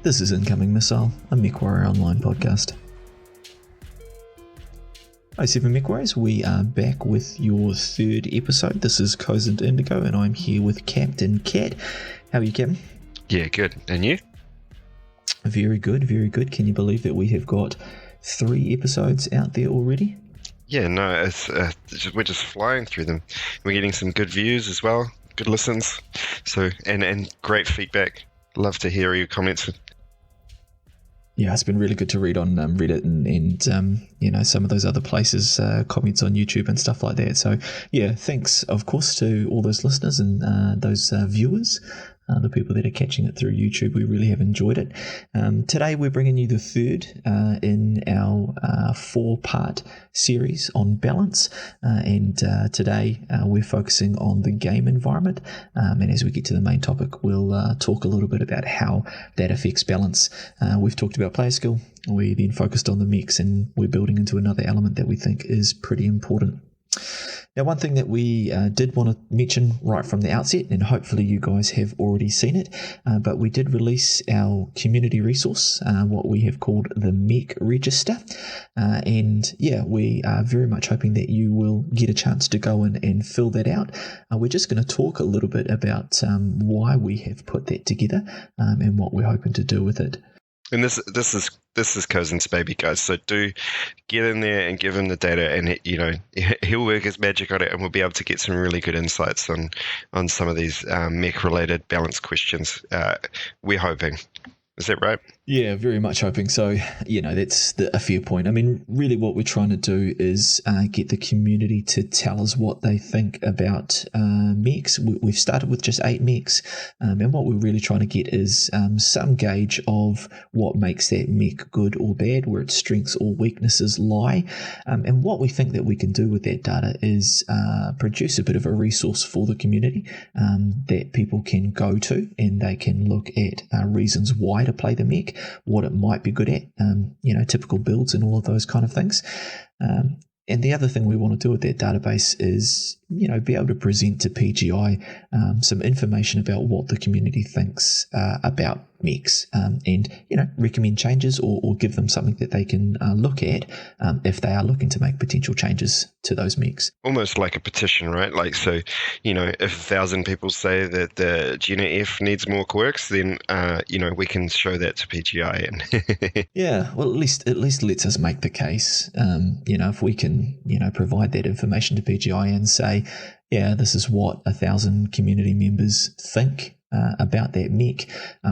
This is Incoming Missile, a MechWarrior Online Podcast. Hi 7 MechWarriors, we are back with your third episode. This is Cozened, Indigo, and I'm here with Captain Cat. How are you, Capn? Yeah, good. And you? Very good, very good. Can you believe that we have got 3 episodes out there already? Yeah, no, we're just flying through them. We're getting some good views as well, good listens, so and great feedback. Love to hear your comments. Yeah, it's been really good to read on Reddit and some of those other places, comments on YouTube and stuff like that. So yeah, thanks of course to all those listeners and those viewers, the people that are catching it through YouTube. We really have enjoyed it. Today we're bringing you the third in our 4-part series on balance, and today we're focusing on the game environment, and as we get to the main topic we'll talk a little bit about how that affects balance. We've talked about player skill, we then focused on the mechs, and we're building into another element that we think is pretty important. Now, one thing that we did want to mention right from the outset, and hopefully you guys have already seen it, but we did release our community resource, what we have called the Mech Register, and yeah, we are very much hoping that you will get a chance to go in and fill that out. We're just going to talk a little bit about why we have put that together and what we're hoping to do with it. And this is Cozened's baby, guys. So do get in there and give him the data, and he'll work his magic on it, and we'll be able to get some really good insights on some of these mech-related balance questions. We're hoping. Is that right? Yeah, very much hoping. So, that's a fair point. I mean, really what we're trying to do is get the community to tell us what they think about mechs. We've started with just 8 mechs, and what we're really trying to get is some gauge of what makes that mech good or bad, where its strengths or weaknesses lie. And what we think that we can do with that data is produce a bit of a resource for the community that people can go to, and they can look at reasons why to play the mech, what it might be good at, typical builds and all of those kind of things. And the other thing we want to do with that database is, be able to present to PGI some information about what the community thinks about mechs, and recommend changes or give them something that they can look at if they are looking to make potential changes to those mechs. Almost like a petition, right? Like, so, if 1,000 people say that the Gina F needs more quirks, then we can show that to PGI. And yeah, well, at least lets us make the case. If we can provide that information to PGI and say, yeah, this is what 1,000 community members think about that mech.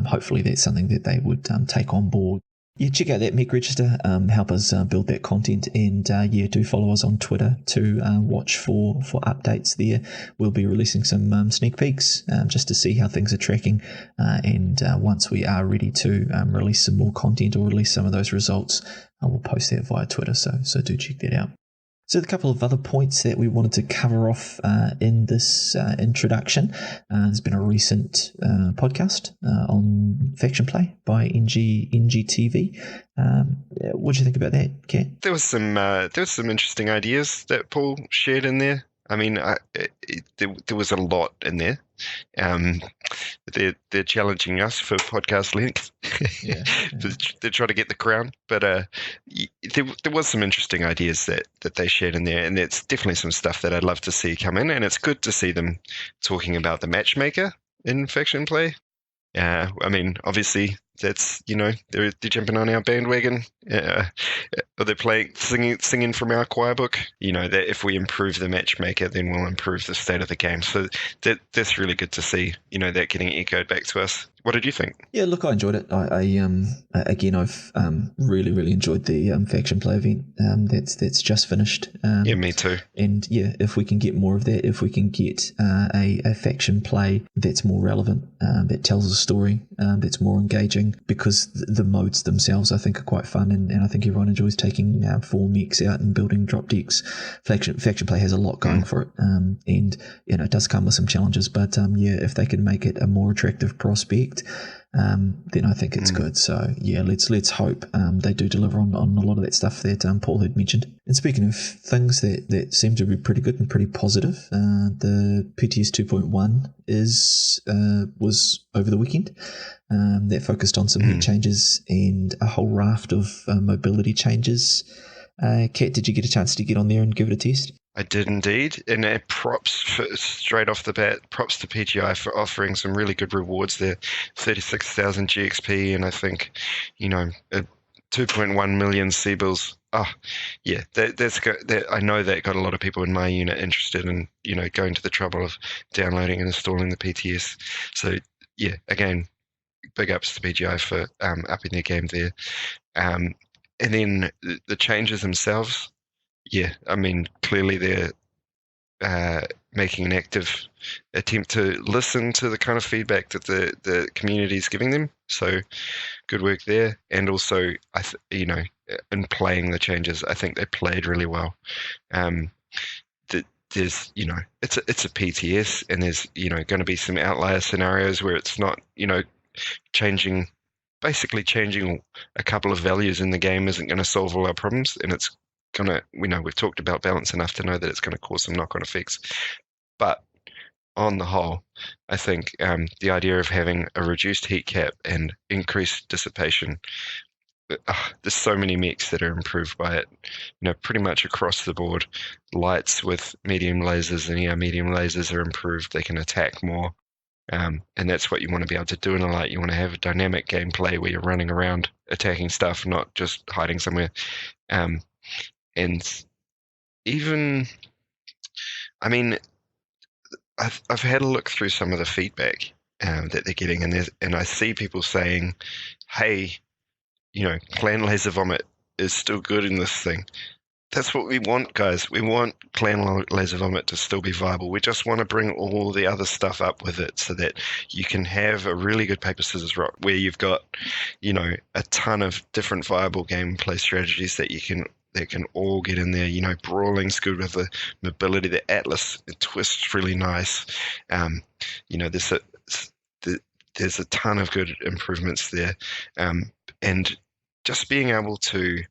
Hopefully that's something that they would take on board. Yeah, check out that Mech Register, help us build that content, and do follow us on Twitter to watch for updates there. We'll be releasing some sneak peeks just to see how things are tracking, and once we are ready to release some more content or release some of those results, we'll post that via Twitter, so do check that out. So a couple of other points that we wanted to cover off in this introduction. There's been a recent podcast on faction play by NGTV. What do you think about that, Kat? There was some interesting ideas that Paul shared in there. I mean, there was a lot in there. They're challenging us for podcast length. Yeah. They're trying to get the crown, but there was some interesting ideas that they shared in there, and it's definitely some stuff that I'd love to see come in. And it's good to see them talking about the matchmaker in faction play. I mean, obviously that's they're jumping on our bandwagon. Or they're playing singing from our choir book. That if we improve the matchmaker, then we'll improve the state of the game. So that's really good to see. That getting echoed back to us. What did you think? Yeah, look, I enjoyed it. I've really enjoyed the faction play event that's just finished. Yeah, me too. And yeah, if we can get more of that, if we can get a faction play that's more relevant, that tells a story, that's more engaging, because the modes themselves I think are quite fun, and I think everyone enjoys taking 4 mechs out and building drop decks. Faction play has a lot going for it, and it does come with some challenges, but if they can make it a more attractive prospect, effect, then I think it's good. So yeah, let's hope they do deliver on a lot of that stuff that Paul had mentioned. And speaking of things that seem to be pretty good and pretty positive, the PTS 2.1 was over the weekend. That focused on some heat changes and a whole raft of mobility changes. Kat, did you get a chance to get on there and give it a test? I did indeed, and straight off the bat, props to PGI for offering some really good rewards there. 36,000 GXP, and I think, 2.1 million C-bills. Yeah, I know that got a lot of people in my unit interested in, going to the trouble of downloading and installing the PTS. So yeah, again, big ups to PGI for upping their game there. And then the changes themselves. Yeah, I mean, clearly they're making an active attempt to listen to the kind of feedback that the community is giving them. So good work there. And also, in playing the changes, I think they played really well. There's, it's a PTS, and there's, going to be some outlier scenarios where it's not, changing a couple of values in the game isn't going to solve all our problems, and it's we've talked about balance enough to know that it's going to cause some knock-on effects. But on the whole, I think the idea of having a reduced heat cap and increased dissipation, there's so many mechs that are improved by it, pretty much across the board. Lights with medium lasers and medium lasers are improved. They can attack more. And that's what you want to be able to do in a light. You want to have a dynamic gameplay where you're running around attacking stuff, not just hiding somewhere. And even, I mean, I've had a look through some of the feedback that they're getting, and I see people saying, hey, Clan Laser Vomit is still good in this thing. That's what we want, guys. We want Clan Laser Vomit to still be viable. We just want to bring all the other stuff up with it so that you can have a really good paper, scissors, rock where you've got, a ton of different viable gameplay strategies that can all get in there. Brawling's good with the mobility. The Atlas, it twists really nice. There's a ton of good improvements there. And just being able to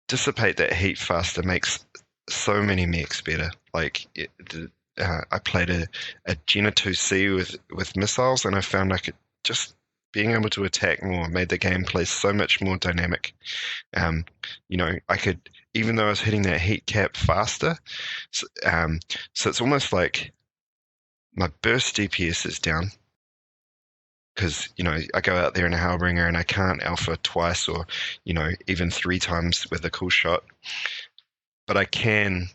dissipate that heat faster makes so many mechs better. Like, I played a Gen 2C with missiles, and I found I could just being able to attack more made the gameplay so much more dynamic. I could, even though I was hitting that heat cap faster, so it's almost like my burst DPS is down because, I go out there in a Hellbringer and I can't alpha twice or, even 3 times with a cool shot, but I can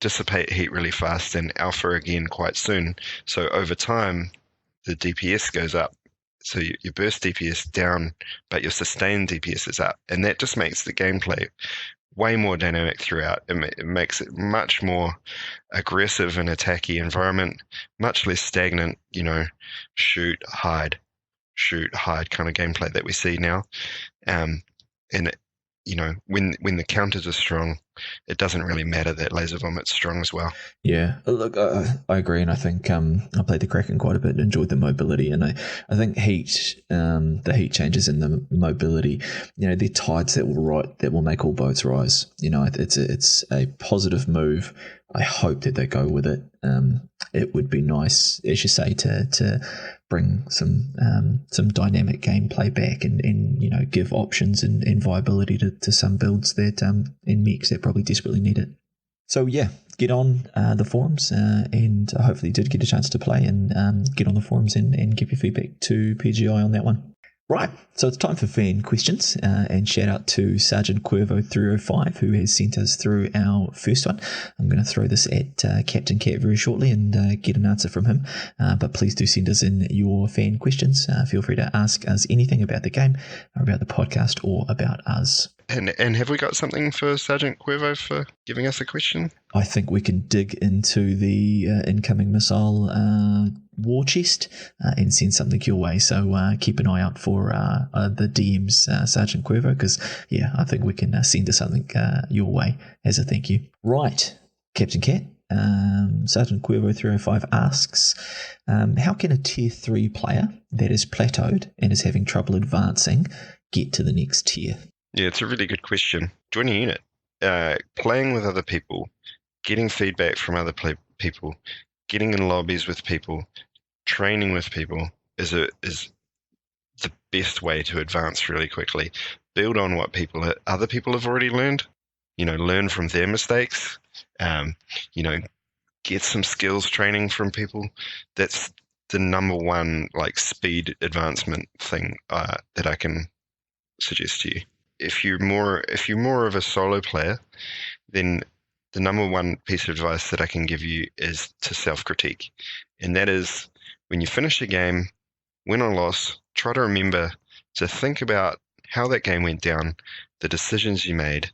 dissipate heat really fast and alpha again quite soon. So over time, the DPS goes up. So your burst DPS down, but your sustained DPS is up. And that just makes the gameplay way more dynamic throughout. It makes it much more aggressive and attacky environment, much less stagnant, shoot, hide kind of gameplay that we see now. And when the counters are strong, it doesn't really matter that Laser Vomit's strong as well. Yeah, look, I agree, and I think I played the Kraken quite a bit and enjoyed the mobility, and I think the heat changes in the mobility, they're tides that will make all boats rise. It's a positive move. I hope that they go with it. It would be nice, as you say, to bring some dynamic gameplay back and give options and viability to some builds that in mechs that probably desperately need it. So yeah, get on the forums and hopefully you did get a chance to play and get on the forums and give your feedback to PGI on that one. Right, so it's time for fan questions, and shout out to Sergeant Cuervo 305 who has sent us through our first one. I'm going to throw this at Captain Cat very shortly and get an answer from him, but please do send us in your fan questions. Feel free to ask us anything about the game, or about the podcast, or about us. And have we got something for Sergeant Cuervo for giving us a question? I think we can dig into the incoming missile war chest and send something your way. So keep an eye out for the DMs, Sergeant Cuervo, because I think we can send something your way as a thank you. Right, Captain Cat, Sergeant Cuervo 305 asks, how can a tier 3 player that is plateaued and is having trouble advancing get to the next tier? Yeah, it's a really good question. Join a unit. Playing with other people, getting feedback from other people, getting in lobbies with people, training with people is the best way to advance really quickly. Build on what other people have already learned. Learn from their mistakes. Get some skills training from people. That's the number one speed advancement thing that I can suggest to you. If you're more of a solo player, then the number one piece of advice that I can give you is to self-critique. And that is, when you finish a game, win or loss, try to remember to think about how that game went down, the decisions you made,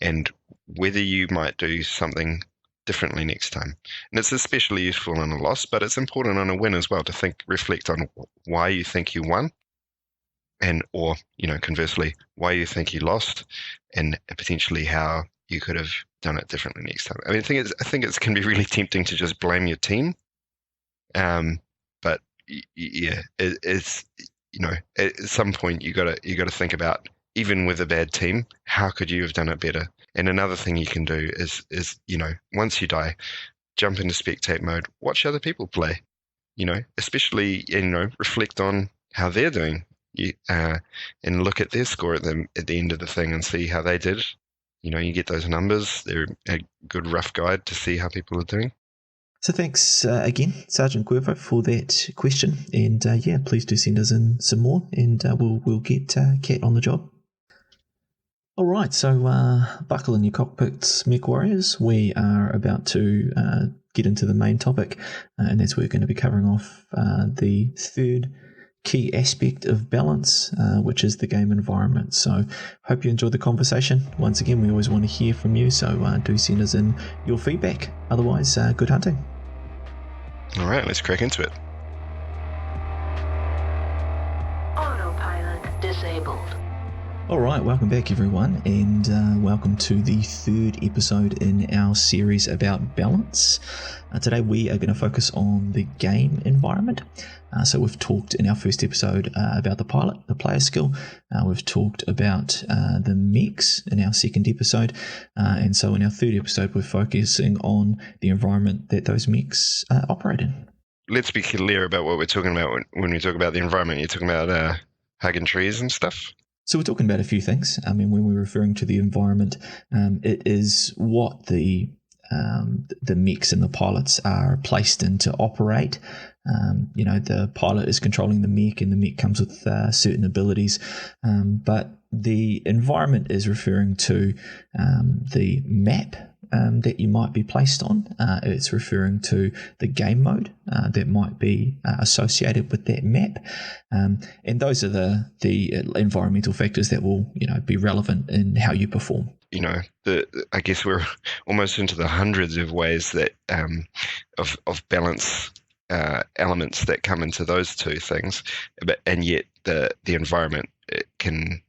and whether you might do something differently next time. And it's especially useful on a loss, but it's important on a win as well to reflect on why you think you won, or conversely, why you think you lost, and potentially how you could have done it differently next time. I mean, I think it can be really tempting to just blame your team, but yeah, it's at some point you got to think about, even with a bad team, how could you have done it better? And another thing you can do is once you die, jump into spectate mode, watch other people play, especially reflect on how they're doing, and look at their score at the end of the thing and see how they did. You get those numbers. They're a good rough guide to see how people are doing. So thanks again, Sergeant Cuervo, for that question. And please do send us in some more, and we'll get Cat on the job. All right, so buckle in your cockpits, Mech Warriors. We are about to get into the main topic, and that's where we're going to be covering off the third key aspect of balance, which is the game environment. So hope you enjoyed the conversation. Once again, we always want to hear from you, so do send us in your feedback. Otherwise, good hunting. All right, let's crack into it. Autopilot disabled. All right, welcome back everyone, and welcome to the third episode in our series about balance. Today we are going to focus on the game environment. So we've talked in our first episode about the pilot, the player skill. We've talked about the mechs in our second episode. And so in our third episode, we're focusing on the environment that those mechs operate in. Let's be clear about what we're talking about when we talk about the environment. You're talking about hugging trees and stuff? So we're talking about a few things. I mean, when we're referring to the environment, it is what the mechs and the pilots are placed in to operate. The pilot is controlling the mech, and the mech comes with certain abilities. But the environment is referring to the map that you might be placed on. It's referring to the game mode that might be associated with that map. And those are the environmental factors that will be relevant in how you perform. I guess we're almost into the hundreds of ways that of balance elements that come into those two things, and yet the environment can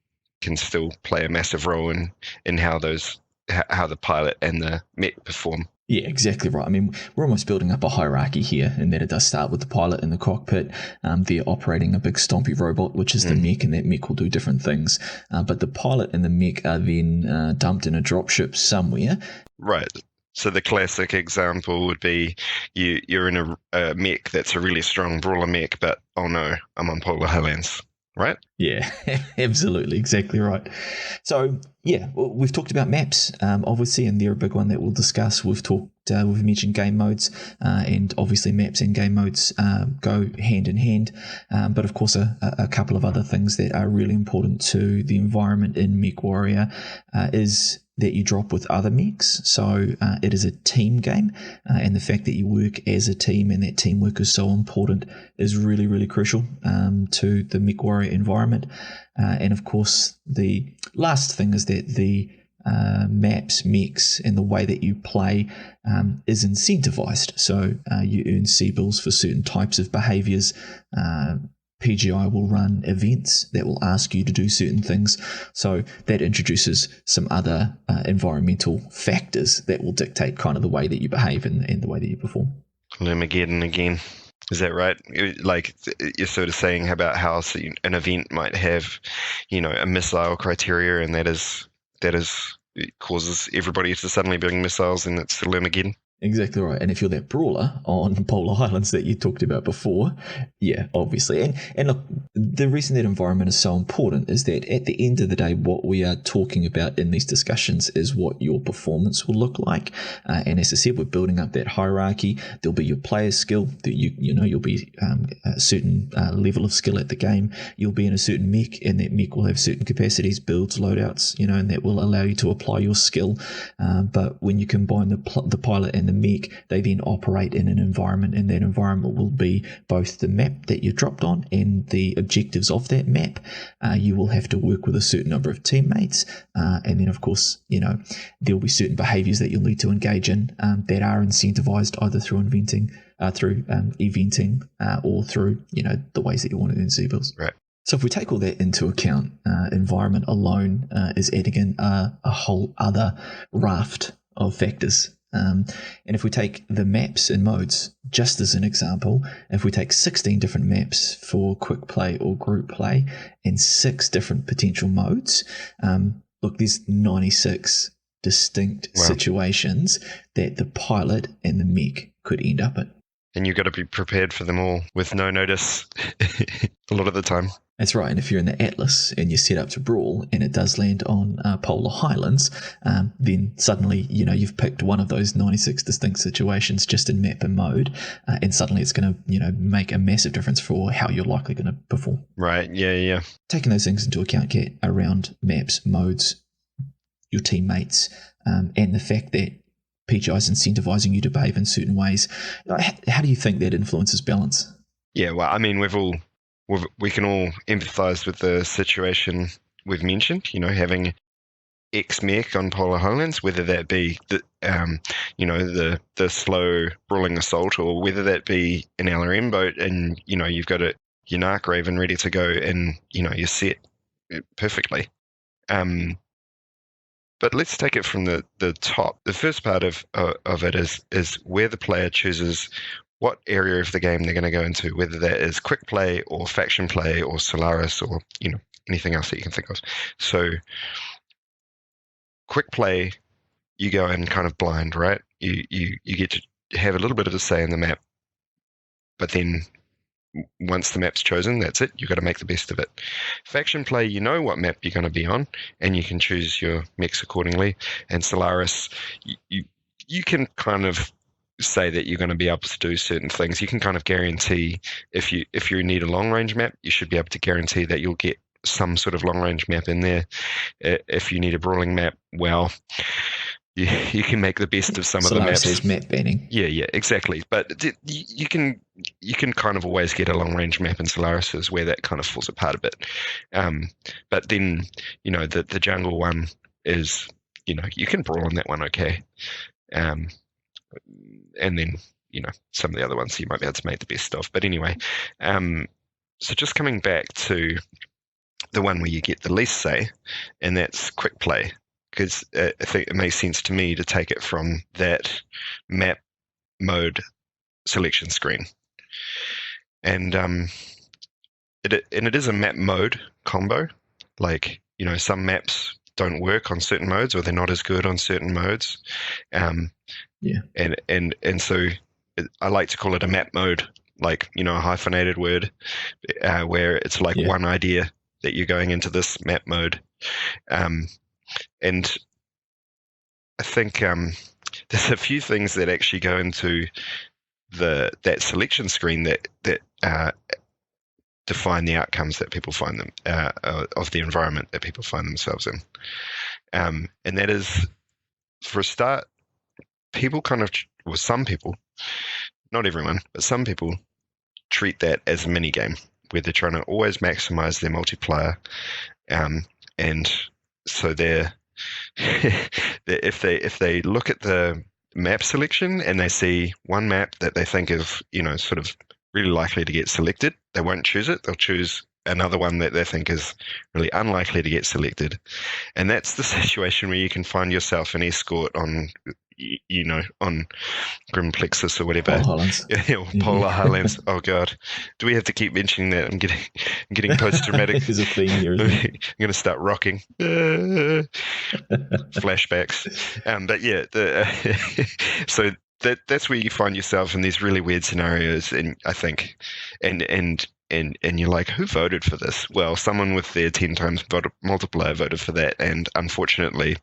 still play a massive role in how the pilot and the mech perform. Yeah, exactly right. I mean, we're almost building up a hierarchy here, in that it does start with the pilot in the cockpit. They're operating a big stompy robot, which is the mech, and that mech will do different things. But the pilot and the mech are then dumped in a dropship somewhere. Right. So the classic example would be you're in a mech that's a really strong brawler mech, but oh no, I'm on polar highlands. Right? Yeah, absolutely. Exactly right. So, yeah, we've talked about maps, obviously, and they're a big one that we'll discuss. We've mentioned game modes, and obviously maps and game modes go hand in hand. But of course, a couple of other things that are really important to the environment in MechWarrior is that you drop with other mechs. So it is a team game, and the fact that you work as a team and that teamwork is so important is really, really crucial to the MechWarrior environment. And of course, the last thing is that the maps, mechs, and the way that you play is incentivized. So you earn C-bills for certain types of behaviors, PGI will run events that will ask you to do certain things. So that introduces some other environmental factors that will dictate kind of the way that you behave and the way that you perform. Lemmageddon again. Is that right? Like you're sort of saying about how an event might have, a missile criteria, and that it causes everybody to suddenly bring missiles, and it's the Lemmageddon. Exactly right. And if you're that brawler on Polar Highlands that you talked about before, yeah, obviously. And look, the reason that environment is so important is that at the end of the day, what we are talking about in these discussions is what your performance will look like. And as I said, we're building up that hierarchy. There'll be your player skill that you'll be a certain level of skill at the game. You'll be in a certain mech, and that mech will have certain capacities, builds, loadouts, and that will allow you to apply your skill. But when you combine the pilot and the mech, they then operate in an environment, and that environment will be both the map that you dropped on and the objectives of that map. You will have to work with a certain number of teammates, and then of course there'll be certain behaviors that you'll need to engage in that are incentivized either through eventing or through the ways that you want to earn C-bills. Right. So if we take all that into account, environment alone is adding in a whole other raft of factors. And if we take the maps and modes, just as an example, if we take 16 different maps for quick play or group play and 6 different potential modes, look, there's 96 distinct situations that the pilot and the mech could end up in. And you've got to be prepared for them all with no notice a lot of the time. That's right. And if you're in the Atlas and you're set up to brawl and it does land on Polar Highlands, then suddenly, you've picked one of those 96 distinct situations just in map and mode. And suddenly it's going to, make a massive difference for how you're likely going to perform. Right. Yeah. Taking those things into account, Kat, around maps, modes, your teammates, and the fact that PGI is incentivizing you to behave in certain ways. How do you think that influences balance? Yeah, well, I mean, we can all empathize with the situation we've mentioned, having X mech on Polar Highlands, whether that be the slow brawling assault, or whether that be an LRM boat and, you've got your Narc Raven ready to go and, you're set perfectly. But let's take it from the top. The first part of it is where the player chooses what area of the game they're going to go into, whether that is quick play or faction play or Solaris or anything else that you can think of. So quick play, you go in kind of blind, right? You get to have a little bit of a say in the map, but then once the map's chosen, that's it. You've got to make the best of it. Faction play, you know what map you're going to be on, and you can choose your mechs accordingly. And Solaris, you can kind of say that you're going to be able to do certain things. You can kind of guarantee if you need a long range map, you should be able to guarantee that you'll get some sort of long range map in there. If you need a brawling map, well, you can make the best of some Solaris of the maps. Says map banning. Yeah, exactly. But you can kind of always get a long range map in Solaris, is where that kind of falls apart a bit. But then the jungle one is you can brawl on that one okay. And then, some of the other ones you might be able to make the best of. But anyway, so just coming back to the one where you get the least say, and that's quick play, because I think it makes sense to me to take it from that map mode selection screen. And it is a map mode combo. Like, some maps don't work on certain modes, or they're not as good on certain modes. Yeah. And so I like to call it a map mode, like, a hyphenated word, where it's like one idea that you're going into this map mode. And I think there's a few things that actually go into that selection screen that define the outcomes that people find them of the environment that people find themselves in. And that is, for a start, some people, not everyone, but some people treat that as a mini game where they're trying to always maximize their multiplier. And so they're if they look at the map selection and they see one map that they think is, sort of really likely to get selected, they won't choose it. They'll choose another one that they think is really unlikely to get selected. And that's the situation where you can find yourself an escort on, on Grim Plexus or whatever. Polar Highlands. Polar Highlands. Oh God. Do we have to keep mentioning that? I'm getting post-traumatic. There's a theme here, isn't it? I'm going to start rocking. Flashbacks. But yeah, so that's where you find yourself in these really weird scenarios, and I think, and you're like, who voted for this? Well, someone with their 10 times multiplier voted for that, and unfortunately,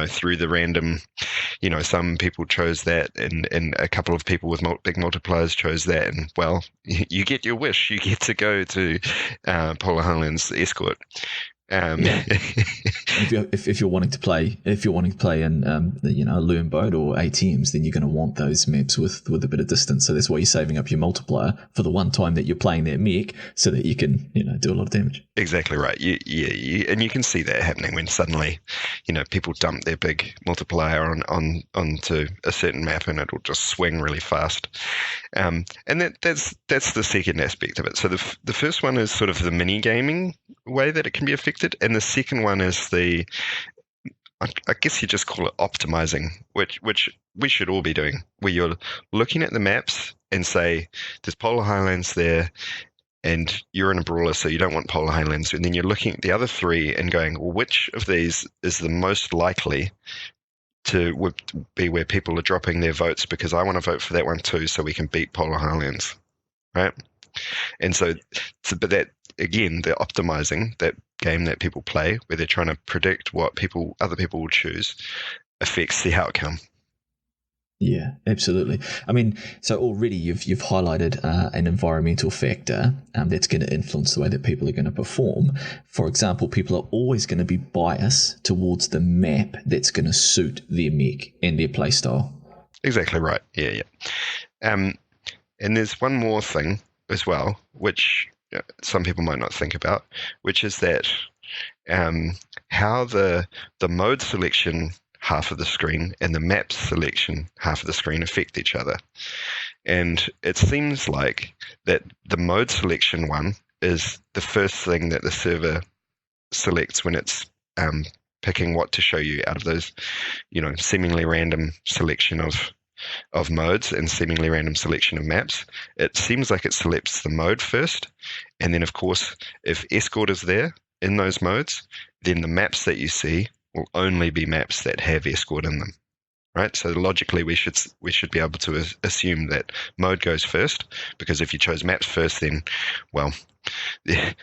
through the random, some people chose that, and a couple of people with big multipliers chose that, and well, you get your wish. You get to go to Polar Highlands Escort. If you're wanting to play in a loon boat or ATMs, then you're going to want those maps with a bit of distance. So that's why you're saving up your multiplier for the one time that you're playing that mech, so that you can do a lot of damage. Exactly right. And you can see that happening when suddenly people dump their big multiplier onto a certain map, and it'll just swing really fast. And that's the second aspect of it. So the first one is sort of the mini gaming way that it can be affected, and the second one is I guess you just call it optimizing, which we should all be doing, where you're looking at the maps and say, there's Polar Highlands there, and you're in a brawler, so you don't want Polar Highlands, and then you're looking at the other three and going, well, which of these is the most likely to be where people are dropping their votes, because I want to vote for that one too, so we can beat Polar Highlands, right? And but that, again, the optimizing, that game that people play, where they're trying to predict what other people will choose, affects the outcome. Yeah, absolutely. I mean, so already you've highlighted an environmental factor that's going to influence the way that people are going to perform. For example, people are always going to be biased towards the map that's going to suit their mech and their playstyle. Exactly right. Yeah. And there's one more thing as well, which some people might not think about, which is that how the mode selection half of the screen and the map selection half of the screen affect each other. And it seems like that the mode selection one is the first thing that the server selects when it's picking what to show you out of those, seemingly random selection of modes and seemingly random selection of maps. It seems like it selects the mode first, and then of course, if escort is there in those modes, then the maps that you see will only be maps that have escort in them, right? So logically, we should be able to assume that mode goes first, because if you chose maps first, then, well,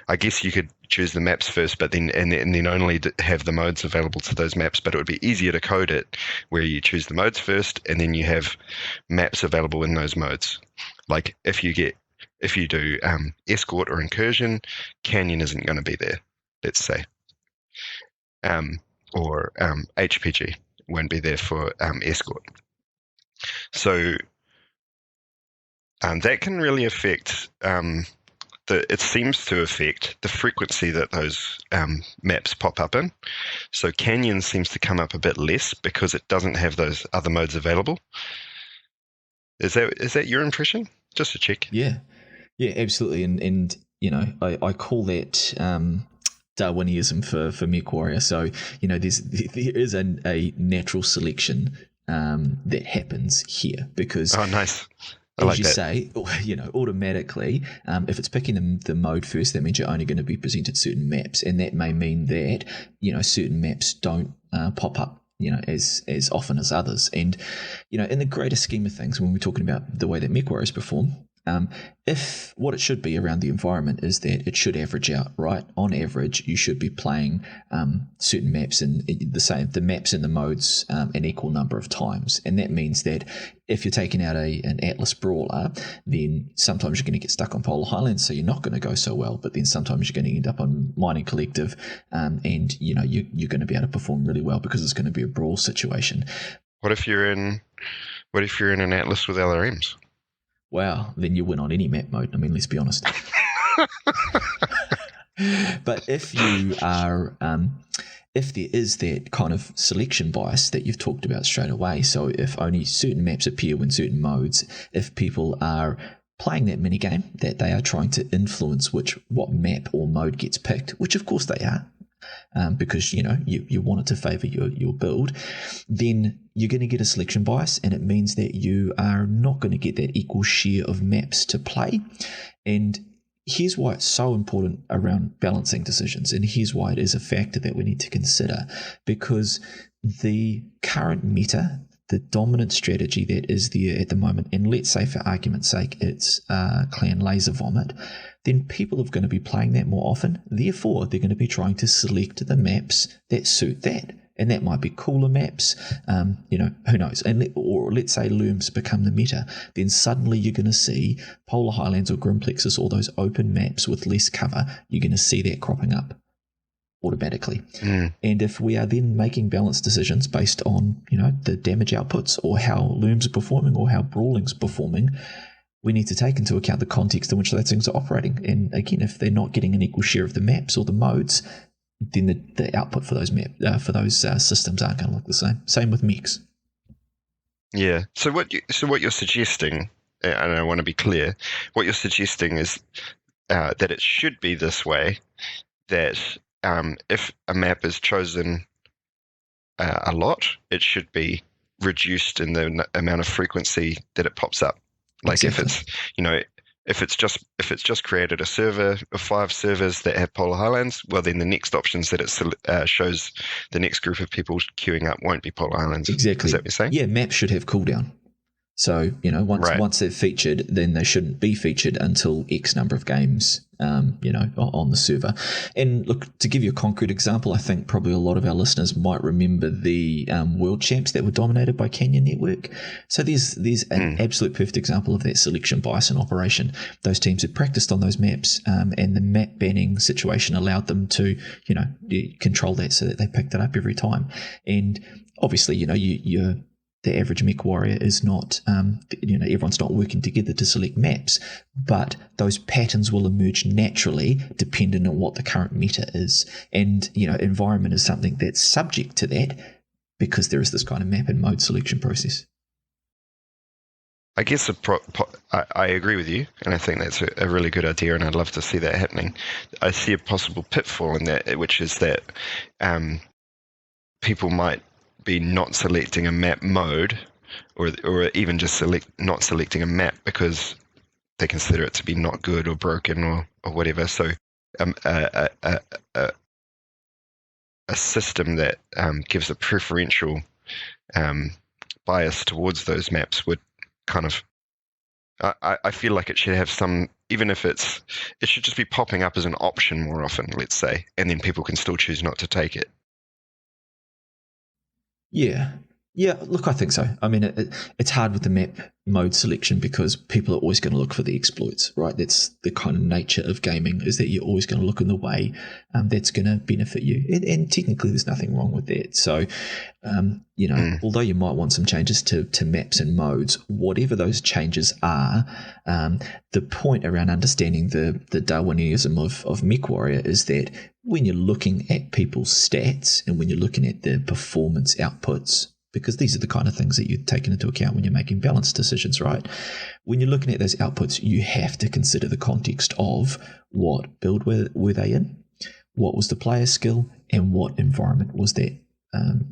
I guess you could choose the maps first, but then and then only have the modes available to those maps. But it would be easier to code it where you choose the modes first, and then you have maps available in those modes. Like if you do escort or incursion, Canyon isn't going to be there, let's say. Or HPG won't be there for escort. So that can really affect, it seems to affect the frequency that those maps pop up in. So Canyon seems to come up a bit less because it doesn't have those other modes available. Is that your impression? Just to check. Yeah, absolutely. And I call that Darwinism for MechWarrior. So there is a natural selection that happens here, because nice. As you say, automatically, if it's picking the mode first, that means you're only going to be presented certain maps, and that may mean that certain maps don't pop up as often as others. And in the greater scheme of things, when we're talking about the way that MechWarriors perform, if what it should be around the environment is that it should average out, right? On average, you should be playing certain maps and the maps and the modes an equal number of times, and that means that if you're taking out an Atlas brawler, then sometimes you're going to get stuck on Polar Highlands, so you're not going to go so well. But then sometimes you're going to end up on Mining Collective, and you're going to be able to perform really well because it's going to be a brawl situation. What if you're in an Atlas with LRMs? Wow, then you win on any map mode. I mean, let's be honest. But if you are, if there is that kind of selection bias that you've talked about straight away, so if only certain maps appear when certain modes, if people are playing that minigame, that they are trying to influence what map or mode gets picked, which of course they are, because you want it to favour your build, then you're going to get a selection bias, and it means that you are not going to get that equal share of maps to play. And here's why it's so important around balancing decisions, and here's why it is a factor that we need to consider, because the current meta, the dominant strategy that is there at the moment, and let's say for argument's sake it's Clan Laser Vomit, then people are going to be playing that more often. Therefore, they're going to be trying to select the maps that suit that. And that might be cooler maps, who knows? Or let's say Lurms become the meta, then suddenly you're going to see Polar Highlands or Grimplexus, all those open maps with less cover, you're going to see that cropping up automatically. And if we are then making balanced decisions based on, the damage outputs or how Lurms are performing or how Brawling's performing, we need to take into account the context in which those things are operating. And again, if they're not getting an equal share of the maps or the modes, then the output for those systems aren't going to look the same. Same with mechs. Yeah. So what you're suggesting, and I want to be clear, what you're suggesting is that it should be this way, that if a map is chosen a lot, it should be reduced in the amount of frequency that it pops up. Like exactly. If it's just created a server of 5 servers that have Polar Highlands, well, then the next options that it shows the next group of people queuing up won't be Polar Highlands. Exactly. Is that what you're saying? Yeah, maps should have cooldown. So, once they're featured, then they shouldn't be featured until X number of games, on the server. And look, to give you a concrete example, I think probably a lot of our listeners might remember the World Champs that were dominated by Canyon Network. So there's an absolute perfect example of that selection bias in operation. Those teams had practiced on those maps, and the map banning situation allowed them to, control that so that they picked it up every time. And obviously, the average MechWarrior is not, everyone's not working together to select maps, but those patterns will emerge naturally depending on what the current meta is. And, environment is something that's subject to that because there is this kind of map and mode selection process. I guess I agree with you, and I think that's a really good idea, and I'd love to see that happening. I see a possible pitfall in that, which is that people might be not selecting a map mode, or even just not selecting a map because they consider it to be not good or broken or whatever. So a system that gives a preferential bias towards those maps would kind of, I feel like it should have some, even if it should just be popping up as an option more often, let's say, and then people can still choose not to take it. Yeah, look, I think so. I mean, it's hard with the map mode selection because people are always going to look for the exploits, right? That's the kind of nature of gaming, is that you're always going to look in the way that's going to benefit you. And technically, there's nothing wrong with that. So, although you might want some changes to maps and modes, whatever those changes are, the point around understanding the Darwinism of MechWarrior is that when you're looking at people's stats and when you're looking at their performance outputs, because these are the kind of things that you're taking into account when you're making balanced decisions, right? When you're looking at those outputs, you have to consider the context of what build were they in, what was the player skill, and what environment was that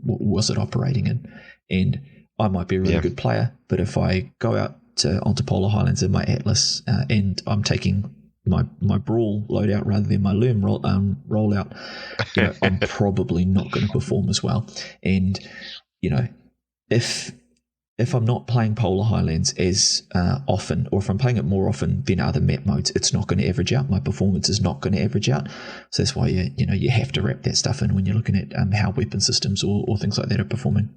was it operating in. And I might be a really good player, but if I go out onto Polar Highlands in my Atlas and I'm taking my Brawl loadout rather than my Lurm rollout, I'm probably not going to perform as well. And if I'm not playing Polar Highlands as often, or if I'm playing it more often than other map modes, it's not going to average out. My performance is not going to average out. So that's why you have to wrap that stuff in when you're looking at how weapon systems or things like that are performing.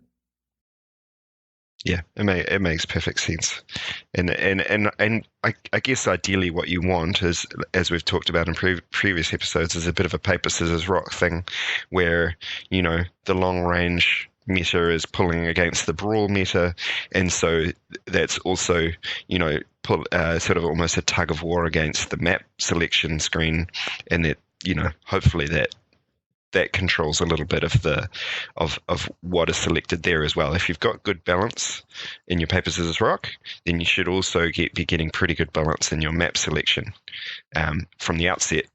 Yeah, it makes perfect sense, and I guess ideally what you want is, as we've talked about in previous episodes, is a bit of a paper scissors rock thing, where the long range meta is pulling against the brawl meta, and so that's also sort of almost a tug of war against the map selection screen, and that hopefully that that controls a little bit of the of what is selected there as well. If you've got good balance in your Papers as Rock, then you should also be getting pretty good balance in your map selection from the outset.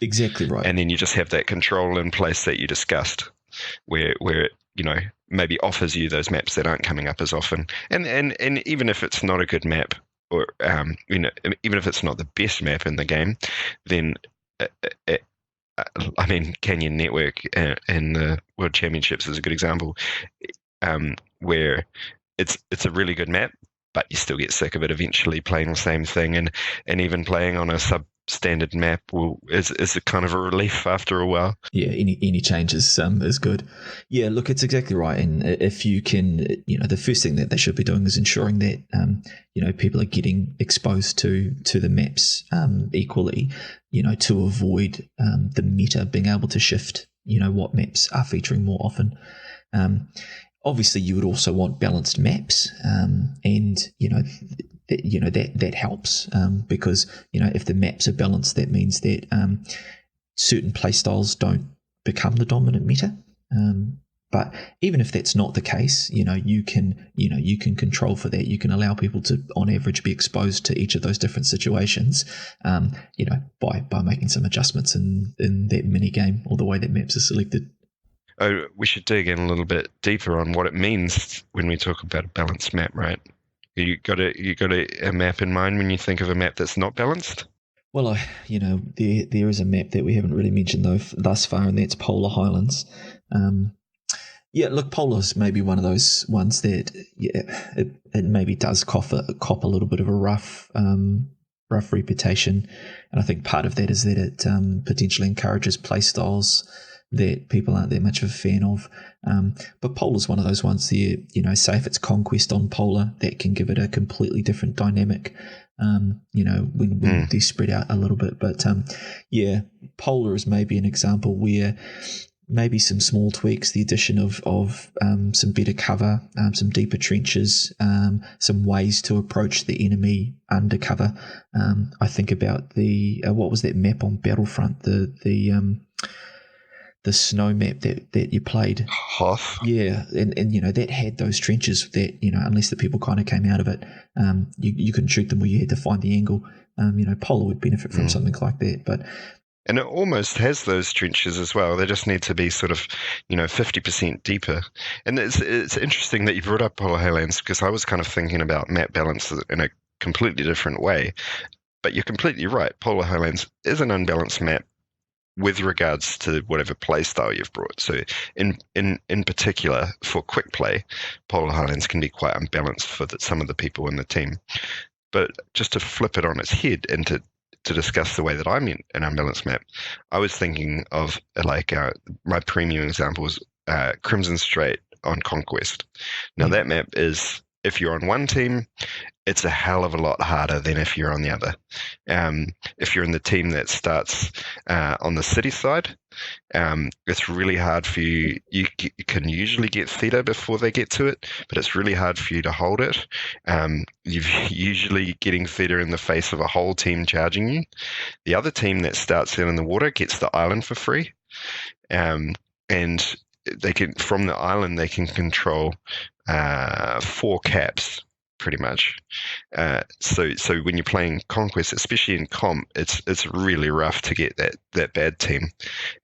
Exactly right. And then you just have that control in place that you discussed, where it, maybe offers you those maps that aren't coming up as often. And even if it's not a good map, or even if it's not the best map in the game, then Canyon Network in the World Championships is a good example, where it's a really good map, but you still get sick of it eventually playing the same thing, and even playing on a substandard map is a kind of a relief after a while. Yeah, any changes is good. Yeah, look, it's exactly right. And if you can, the first thing that they should be doing is ensuring that people are getting exposed to the maps equally, to avoid the meta being able to shift, what maps are featuring more often. Obviously, you would also want balanced maps, and that helps because if the maps are balanced, that means that certain playstyles don't become the dominant meta. But even if that's not the case, you can control for that. You can allow people to, on average, be exposed to each of those different situations, by making some adjustments in that mini game or the way that maps are selected. Oh, we should dig in a little bit deeper on what it means when we talk about a balanced map, right? You got a map in mind when you think of a map that's not balanced? Well, there is a map that we haven't really mentioned thus far, and that's Polar Highlands. Yeah, look, Polar's maybe one of those ones that it maybe does cop a little bit of a rough reputation, and I think part of that is that it potentially encourages playstyles that people aren't that much of a fan of. But Polar's one of those ones there, say if it's Conquest on Polar, that can give it a completely different dynamic, when they spread out a little bit. But Polar is maybe an example where maybe some small tweaks, the addition of some better cover, some deeper trenches, some ways to approach the enemy undercover. I think about the what was that map on Battlefront, the snow map that you played. Hoth. Yeah, and that had those trenches that, unless the people kind of came out of it, you couldn't shoot them, or you had to find the angle. Polar would benefit from something like that. And it almost has those trenches as well. They just need to be sort of, 50% deeper. And it's interesting that you brought up Polar Highlands, because I was kind of thinking about map balance in a completely different way. But you're completely right. Polar Highlands is an unbalanced map with regards to whatever play style you've brought. So in particular, for quick play, Polar Highlands can be quite unbalanced for some of the people in the team. But just to flip it on its head and to discuss the way that I meant an unbalanced map, I was thinking of my premium example was Crimson Strait on Conquest. Now that map is, if you're on one team, it's a hell of a lot harder than if you're on the other. If you're in the team that starts on the city side, it's really hard for you. You can usually get theta before they get to it, but it's really hard for you to hold it. You're usually getting theta in the face of a whole team charging you. The other team that starts out in the water gets the island for free. And they can, from the island, they can control 4 caps, pretty much. So when you're playing Conquest, especially in comp, it's really rough to get that bad team,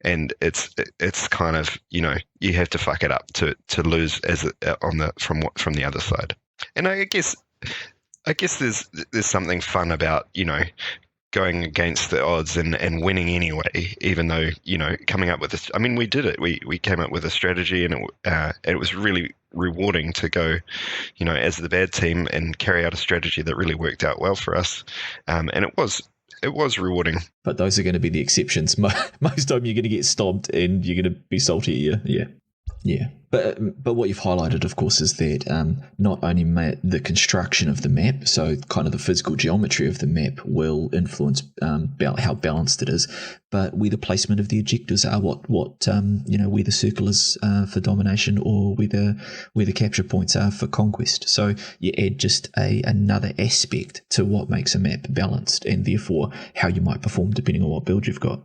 and it's kind of, you have to fuck it up to lose from the other side. And I guess there's something fun about going against the odds and winning anyway, even though, coming up with this, I mean, we did it. We came up with a strategy, and it was really rewarding to go, as the bad team and carry out a strategy that really worked out well for us. And it was rewarding. But those are going to be the exceptions. Most time you're going to get stomped and you're going to be salty. Yeah. But what you've highlighted, of course, is that not only the construction of the map, so kind of the physical geometry of the map will influence how balanced it is, but where the placement of the objectives are, what where the circle is for domination, or where the capture points are for conquest. So you add just another aspect to what makes a map balanced, and therefore how you might perform depending on what build you've got.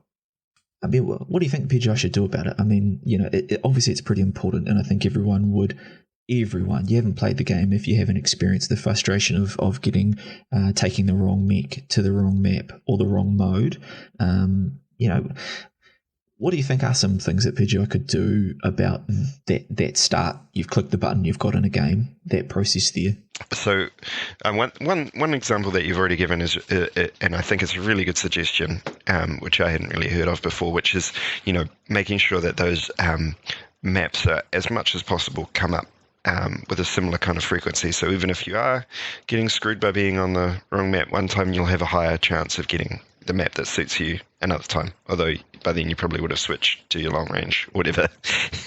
I mean, what do you think PGI should do about it? I mean, obviously it's pretty important, and I think everyone, you haven't played the game if you haven't experienced the frustration of getting, taking the wrong mech to the wrong map or the wrong mode. What do you think are some things that PGI could do about that start? You've clicked the button, you've got in a game, that process there. So one example that you've already given is, and I think it's a really good suggestion, which I hadn't really heard of before, which is, making sure that those maps are, as much as possible, come up with a similar kind of frequency. So even if you are getting screwed by being on the wrong map one time, you'll have a higher chance of getting the map that suits you another time, although by then you probably would have switched to your long range or whatever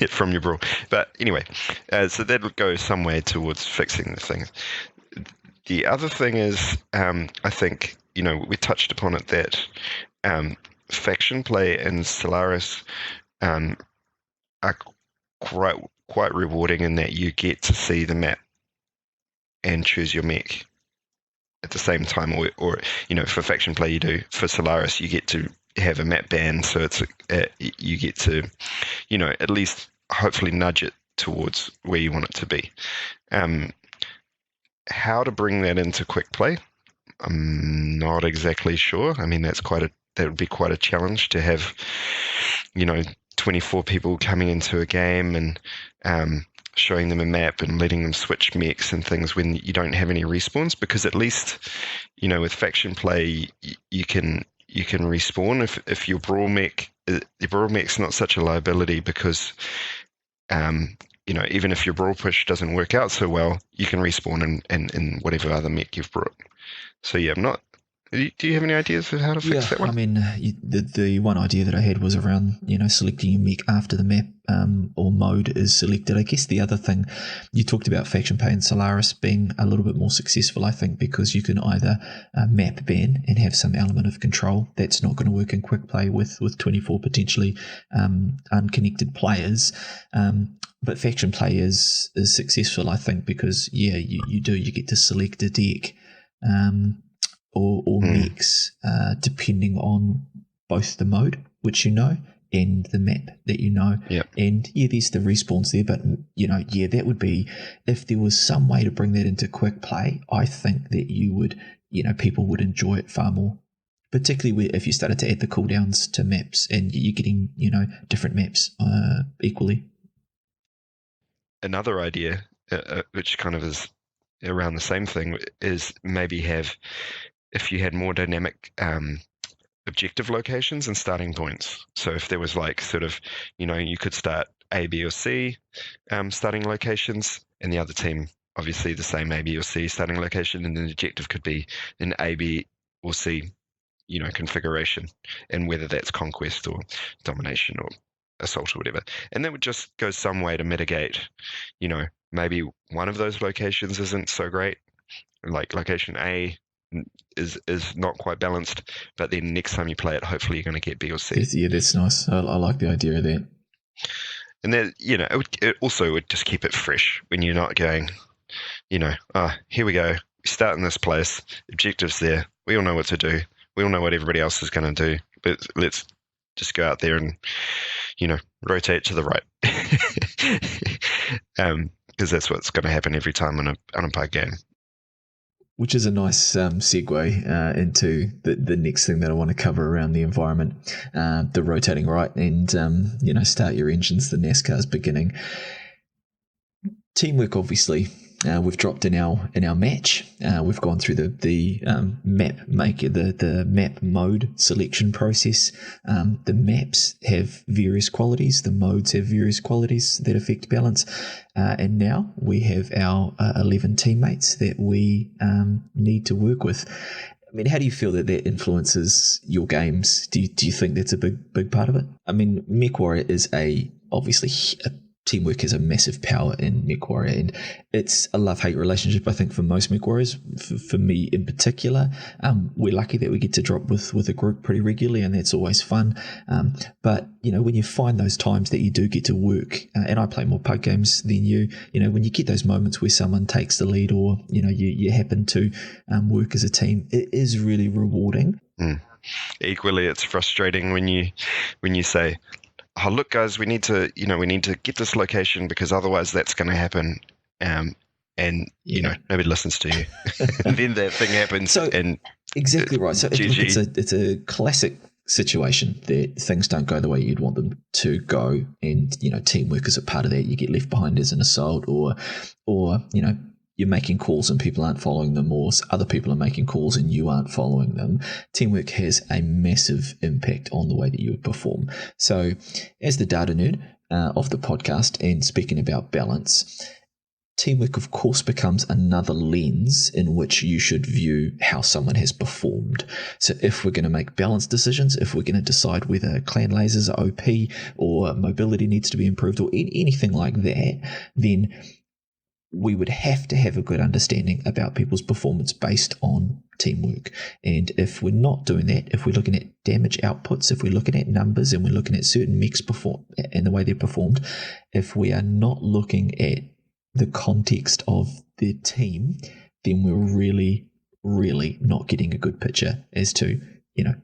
from your brawl. But anyway, so that would go some way towards fixing the thing. The other thing is, I think, we touched upon it, that faction play in Solaris are quite rewarding in that you get to see the map and choose your mech at the same time, or for faction play you do. For Solaris, you get to have a map ban, so it's you get to at least hopefully nudge it towards where you want it to be. How to bring that into quick play, I'm not exactly sure. I mean, that would be quite a challenge to have 24 people coming into a game and showing them a map and letting them switch mechs and things when you don't have any respawns, because at least with faction play you can respawn if your brawl mech's not such a liability, because even if your brawl push doesn't work out so well, you can respawn in whatever other mech you've brought. So yeah, do you have any ideas of how to fix that one? I mean, the one idea that I had was around, selecting your mech after the map or mode is selected. I guess the other thing, you talked about faction play and Solaris being a little bit more successful, I think, because you can either map ban and have some element of control. That's not going to work in quick play with 24 potentially unconnected players. But faction play is successful, I think, because, you get to select a deck or mechs, depending on both the mode, which and the map that Yep. And there's the respawns there, but that would be, if there was some way to bring that into quick play, I think that you would, people would enjoy it far more, particularly if you started to add the cooldowns to maps and you're getting, different maps equally. Another idea, which kind of is around the same thing, is maybe if you had more dynamic objective locations and starting points. So if there was you could start A, B, or C starting locations, and the other team obviously the same A, B, or C starting location, and then the objective could be an A, B, or C configuration, and whether that's conquest or domination or assault or whatever. And that would just go some way to mitigate, maybe one of those locations isn't so great, like location A is not quite balanced, but then next time you play it, hopefully you're going to get B or C. Yeah, that's nice. I like the idea of that. And that, it also would just keep it fresh when you're not going, here we go, we start in this place, objectives there, we all know what to do, we all know what everybody else is going to do, but let's just go out there and, rotate to the right. Because that's what's going to happen every time on a pug game. Which is a nice segue into the next thing that I want to cover around the environment, the rotating right, and start your engines. The NASCAR's beginning. Teamwork, obviously, we've dropped in our match. We've gone through the map mode selection process. The maps have various qualities. The modes have various qualities that affect balance. And now we have our 11 teammates that we need to work with. I mean, how do you feel that influences your games? Do you think that's a big part of it? I mean, MechWarrior is obviously teamwork is a massive power in MechWarrior, and it's a love-hate relationship, I think, for most MechWarriors. For me in particular, we're lucky that we get to drop with a group pretty regularly, and that's always fun. But when you find those times that you do get to work, and I play more pug games than you, when you get those moments where someone takes the lead, or you happen to work as a team, it is really rewarding. equally it's frustrating when you say, oh, look, guys, we need to get this location because otherwise that's going to happen. And nobody listens to you. And then that thing happens. So, and exactly right. So it's a classic situation that things don't go the way you'd want them to go, and teamwork is a part of that. You get left behind as an assault, or you're making calls and people aren't following them, or other people are making calls and you aren't following them. Teamwork has a massive impact on the way that you perform. So as the data nerd of the podcast, and speaking about balance, teamwork, of course, becomes another lens in which you should view how someone has performed. So if we're going to make balanced decisions, if we're going to decide whether clan lasers are OP or mobility needs to be improved or anything like that, then we would have to have a good understanding about people's performance based on teamwork. And if we're not doing that, if we're looking at damage outputs, if we're looking at numbers and we're looking at certain mechs perform and the way they're performed, if we are not looking at the context of the team, then we're really, really not getting a good picture as to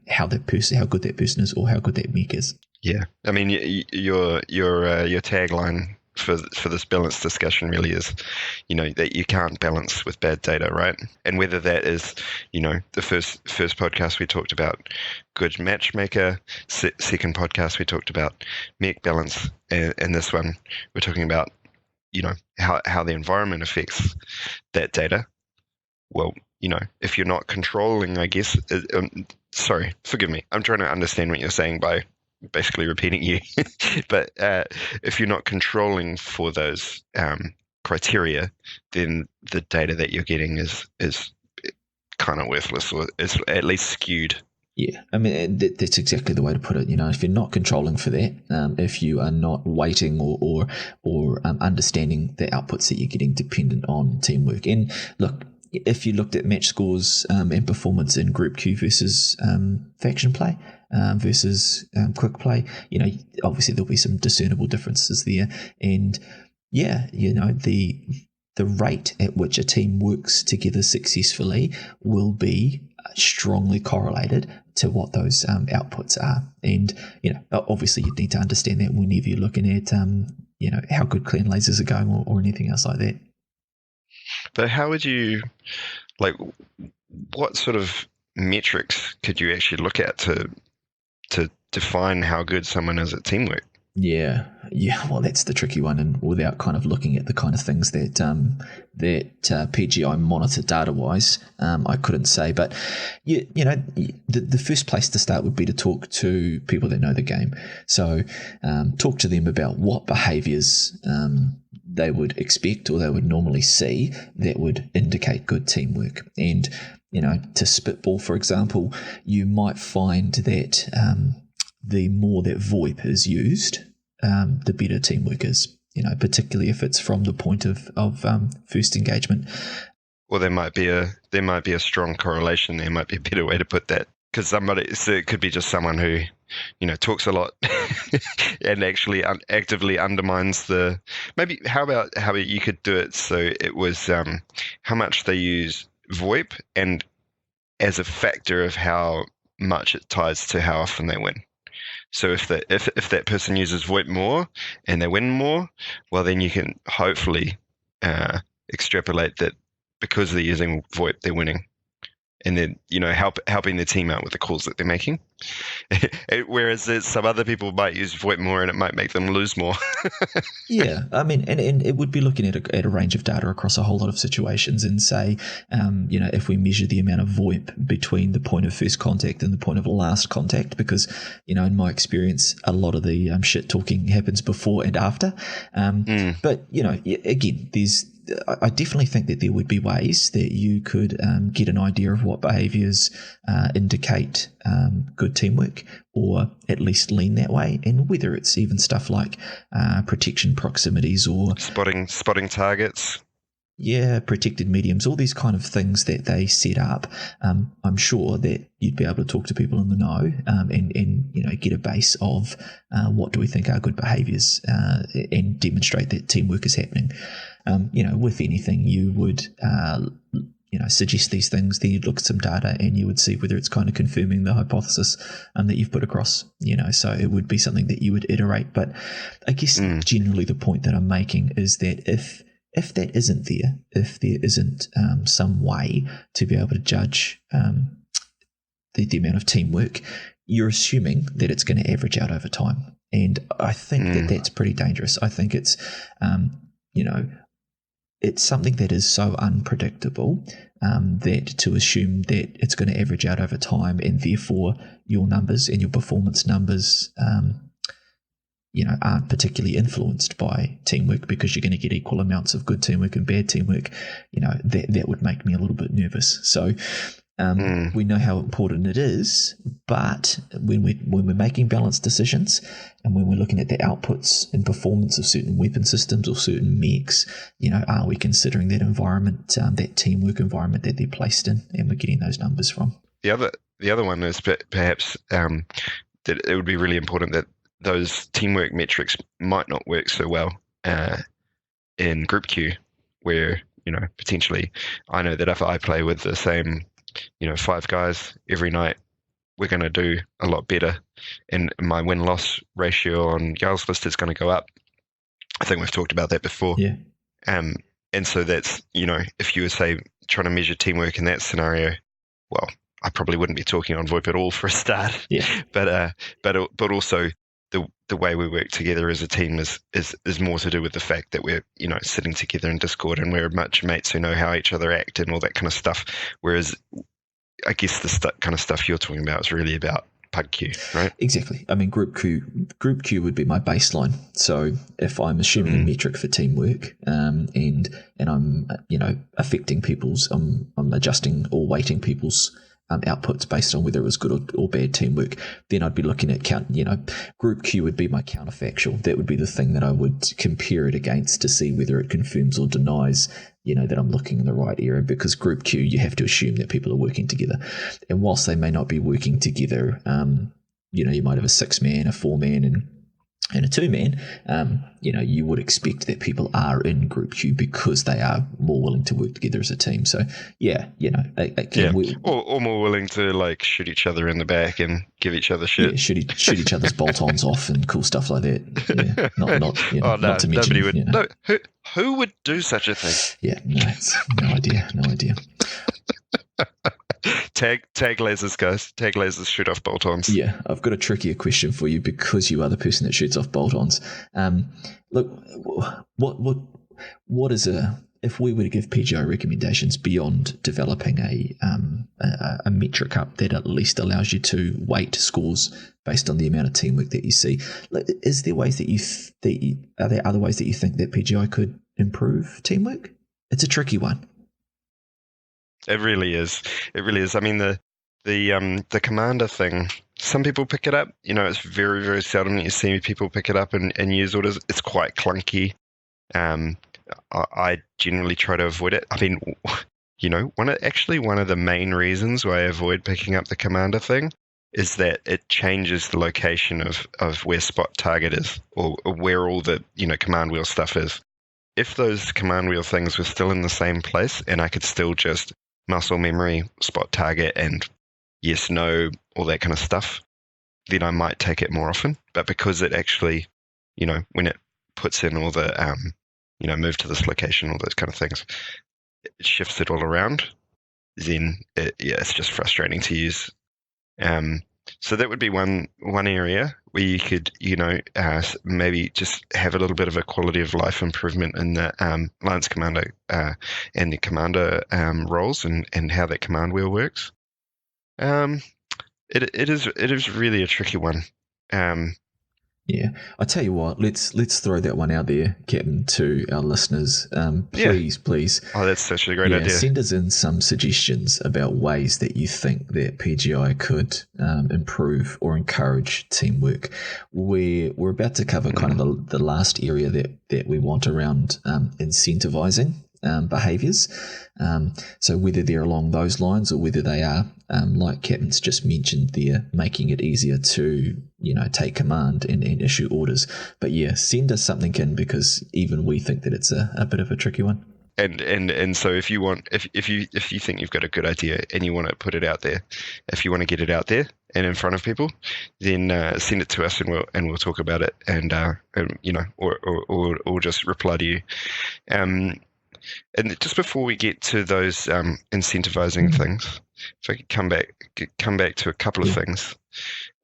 how good that person is or how good that mech is. Yeah, I mean, your tagline for this balanced discussion really is, that you can't balance with bad data, right? And whether that is, the first podcast we talked about good matchmaker, second podcast we talked about mech balance, and this one we're talking about how the environment affects that data. Well, if you're not controlling, I guess, sorry, forgive me. I'm trying to understand what you're saying by basically repeating you. But if you're not controlling for those criteria, then the data that you're getting is kind of worthless, or is at least skewed. Yeah, I mean, that's exactly the way to put it. If you're not controlling for that, if you are not weighting or understanding the outputs that you're getting dependent on teamwork. And look, if you looked at match scores and performance in Group Q versus faction play versus quick play, obviously there'll be some discernible differences there. And yeah, the rate at which a team works together successfully will be strongly correlated to what those outputs are. And obviously you need to understand that whenever you're looking at how good clan lasers are going or anything else like that. But how would you, what sort of metrics could you actually look at to define how good someone is at teamwork? Yeah. Well, that's the tricky one, and without kind of looking at the kind of things that PGI monitor data-wise, I couldn't say. But the first place to start would be to talk to people that know the game. So talk to them about what behaviours they would expect or they would normally see that would indicate good teamwork. And to spitball, for example, you might find that the more that VoIP is used, the better teamwork is, particularly if it's from the point of first engagement. Well, there might be a strong correlation. There might be a better way to put that, because it could be just someone who, talks a lot and actually actively undermines how about you could do it so it was how much they use VoIP and as a factor of how much it ties to how often they win. So if that person uses VoIP more and they win more, well, then you can hopefully extrapolate that because they're using VoIP, they're winning. And then, helping the team out with the calls that they're making. Whereas some other people might use VoIP more and it might make them lose more. Yeah, I mean, and it would be looking at a range of data across a whole lot of situations and say, if we measure the amount of VoIP between the point of first contact and the point of last contact, because, in my experience, a lot of the shit talking happens before and after. But, again, I definitely think that there would be ways that you could get an idea of what behaviours indicate good teamwork, or at least lean that way, and whether it's even stuff like protection proximities or spotting targets. Yeah, protected mediums, all these kind of things that they set up. I'm sure that you'd be able to talk to people in the know and get a base of what do we think are good behaviours and demonstrate that teamwork is happening. With anything, you would suggest these things, then you'd look at some data and you would see whether it's kind of confirming the hypothesis that you've put across, so it would be something that you would iterate. But I guess generally the point that I'm making is that if that isn't there, if there isn't some way to be able to judge the amount of teamwork, you're assuming that it's going to average out over time. And I think that that's pretty dangerous. I think it's, it's something that is so unpredictable that to assume that it's going to average out over time and therefore your numbers and your performance numbers, aren't particularly influenced by teamwork because you're going to get equal amounts of good teamwork and bad teamwork, that would make me a little bit nervous. So we know how important it is, but when we're making balanced decisions and when we're looking at the outputs and performance of certain weapon systems or certain mechs, are we considering that environment, that teamwork environment that they're placed in, and we're getting those numbers from? The other one is perhaps that it would be really important that those teamwork metrics might not work so well in group queue, where potentially I know that if I play with the same 5 guys every night, we're going to do a lot better, and my win-loss ratio on Yarl's list is going to go up. I think we've talked about that before. Yeah. And so that's, if you were, say, trying to measure teamwork in that scenario, well, I probably wouldn't be talking on VoIP at all for a start. Yeah. But also the way we work together as a team is more to do with the fact that we're sitting together in Discord and we're much mates who know how each other act and all that kind of stuff. Whereas I guess the kind of stuff you're talking about is really about pug queue, right? Exactly. I mean, group queue would be my baseline. So if I'm assuming a metric for teamwork, and I'm affecting people's, I'm adjusting or weighting people's outputs based on whether it was good or bad teamwork, then I'd be looking at group queue would be my counterfactual. That would be the thing that I would compare it against to see whether it confirms or denies, that I'm looking in the right area, because group queue, you have to assume that people are working together. And whilst they may not be working together, you might have a 6-man, a 4-man, and a 2-man, you would expect that people are in group queue because they are more willing to work together as a team. So, or more willing to shoot each other in the back and give each other shit. Yeah, shoot each other's bolt-ons off and cool stuff like that. Yeah, not to mention. Nobody would. No, who would do such a thing? Yeah, no idea. Tag lasers, guys. Tag lasers shoot off bolt-ons. Yeah, I've got a trickier question for you because you are the person that shoots off bolt-ons. Look, what is if we were to give PGI recommendations beyond developing a metric up that at least allows you to weight scores based on the amount of teamwork that you see? Is there ways are there other ways that you think that PGI could improve teamwork? It's a tricky one. It really is. I mean, the commander thing, some people pick it up. It's very, very seldom that you see people pick it up and use orders. It's quite clunky. I generally try to avoid it. I mean, one of the main reasons why I avoid picking up the commander thing is that it changes the location of where spot target is, or where all the command wheel stuff is. If those command wheel things were still in the same place and I could still just muscle memory, spot target, and yes, no, all that kind of stuff, then I might take it more often. But because it actually, when it puts in all the, move to this location, all those kind of things, it shifts it all around, then it's just frustrating to use. So that would be one area where you could, maybe just have a little bit of a quality of life improvement in the Lance Commander and the Commander roles and how that command wheel works. It is really a tricky one. Yeah, I tell you what, let's throw that one out there, Capn, to our listeners. Please. Oh, that's such a great idea. Send us in some suggestions about ways that you think that PGI could improve or encourage teamwork. We're about to cover kind of the last area that we want around incentivizing behaviors. So whether they're along those lines or whether they are, like Capn's just mentioned there, making it easier to, take command and issue orders. But yeah, send us something in, because even we think that it's a bit of a tricky one. And so if you think you've got a good idea and you want to put it out there, if you want to get it out there and in front of people, then send it to us and we'll talk about it and or just reply to you. And just before we get to those incentivizing things, if I could come back to a couple of things.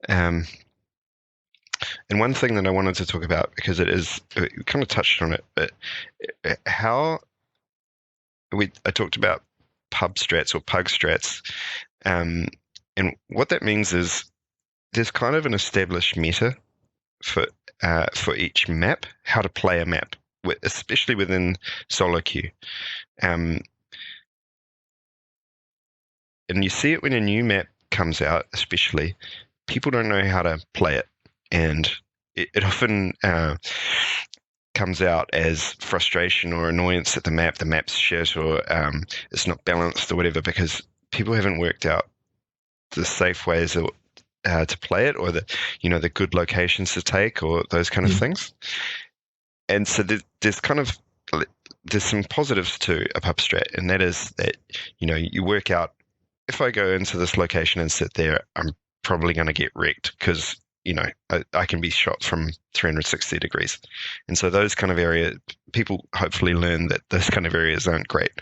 And one thing that I wanted to talk about, because we kind of touched on it, but how I talked about pub strats or pug strats, and what that means is there's kind of an established meta for each map, how to play a map, especially within solo queue. And you see it when a new map comes out, especially, people don't know how to play it. And it often comes out as frustration or annoyance at the map's shit, or it's not balanced or whatever, because people haven't worked out the safe ways to play it, or the good locations to take, or those kind of things. And so there's some positives to a pub strat, and that is that you work out, if I go into this location and sit there, I'm probably going to get wrecked because I can be shot from 360 degrees. And so those kind of areas, people hopefully learn that those kind of areas aren't great.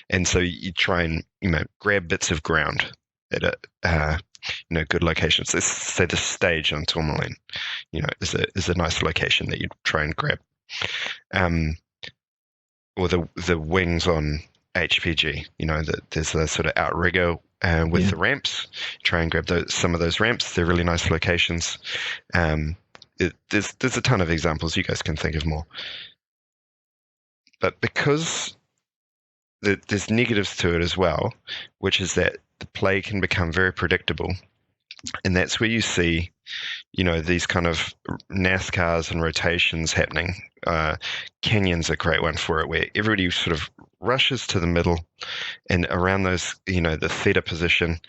And so you try and, grab bits of ground at good locations. Let's say the stage on Tourmaline, is a nice location that you try and grab. Or the wings on HPG, there's a sort of outrigger with the ramps. Try and grab some of those ramps. They're really nice locations. There's a ton of examples. You guys can think of more. But because there's negatives to it as well, which is that the play can become very predictable. And that's where you see, these kind of NASCARs and rotations happening. Canyon's a great one for it, where everybody sort of rushes to the middle and around those, the theta position,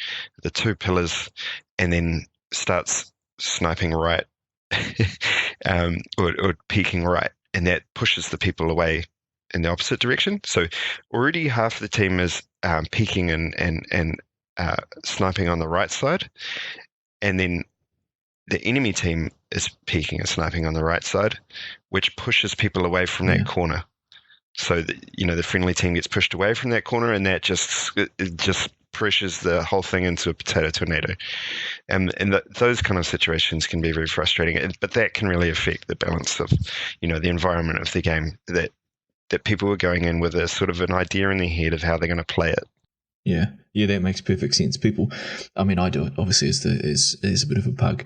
the two pillars, and then starts sniping right or peeking right. And that pushes the people away in the opposite direction. So already half the team is peeking and sniping on the right side. And then the enemy team is peeking and sniping on the right side, which pushes people away from that corner. So the friendly team gets pushed away from that corner, and that just pushes the whole thing into a potato tornado. And those kind of situations can be very frustrating. But that can really affect the balance of the environment of the game. That people are going in with a sort of an idea in their head of how they're going to play it. Yeah, that makes perfect sense. People, I mean, I do it obviously as a bit of a pug.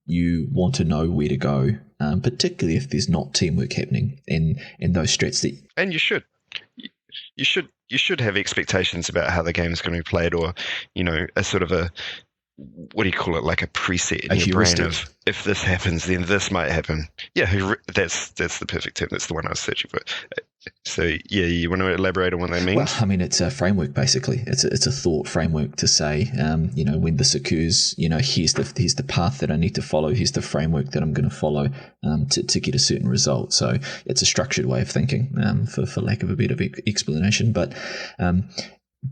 You want to know where to go, particularly if there's not teamwork happening in those strats. And you should have expectations about how the game is going to be played, or a sort of a, what do you call it, like a preset in your brain of, if this happens, then this might happen. Yeah, that's the perfect term. That's the one I was searching for. So you want to elaborate on what that means? Well, I mean, it's a framework basically. It's a thought framework to say, when this occurs, here's the path that I need to follow. Here's the framework that I'm going to follow to get a certain result. So it's a structured way of thinking, for lack of a better explanation. But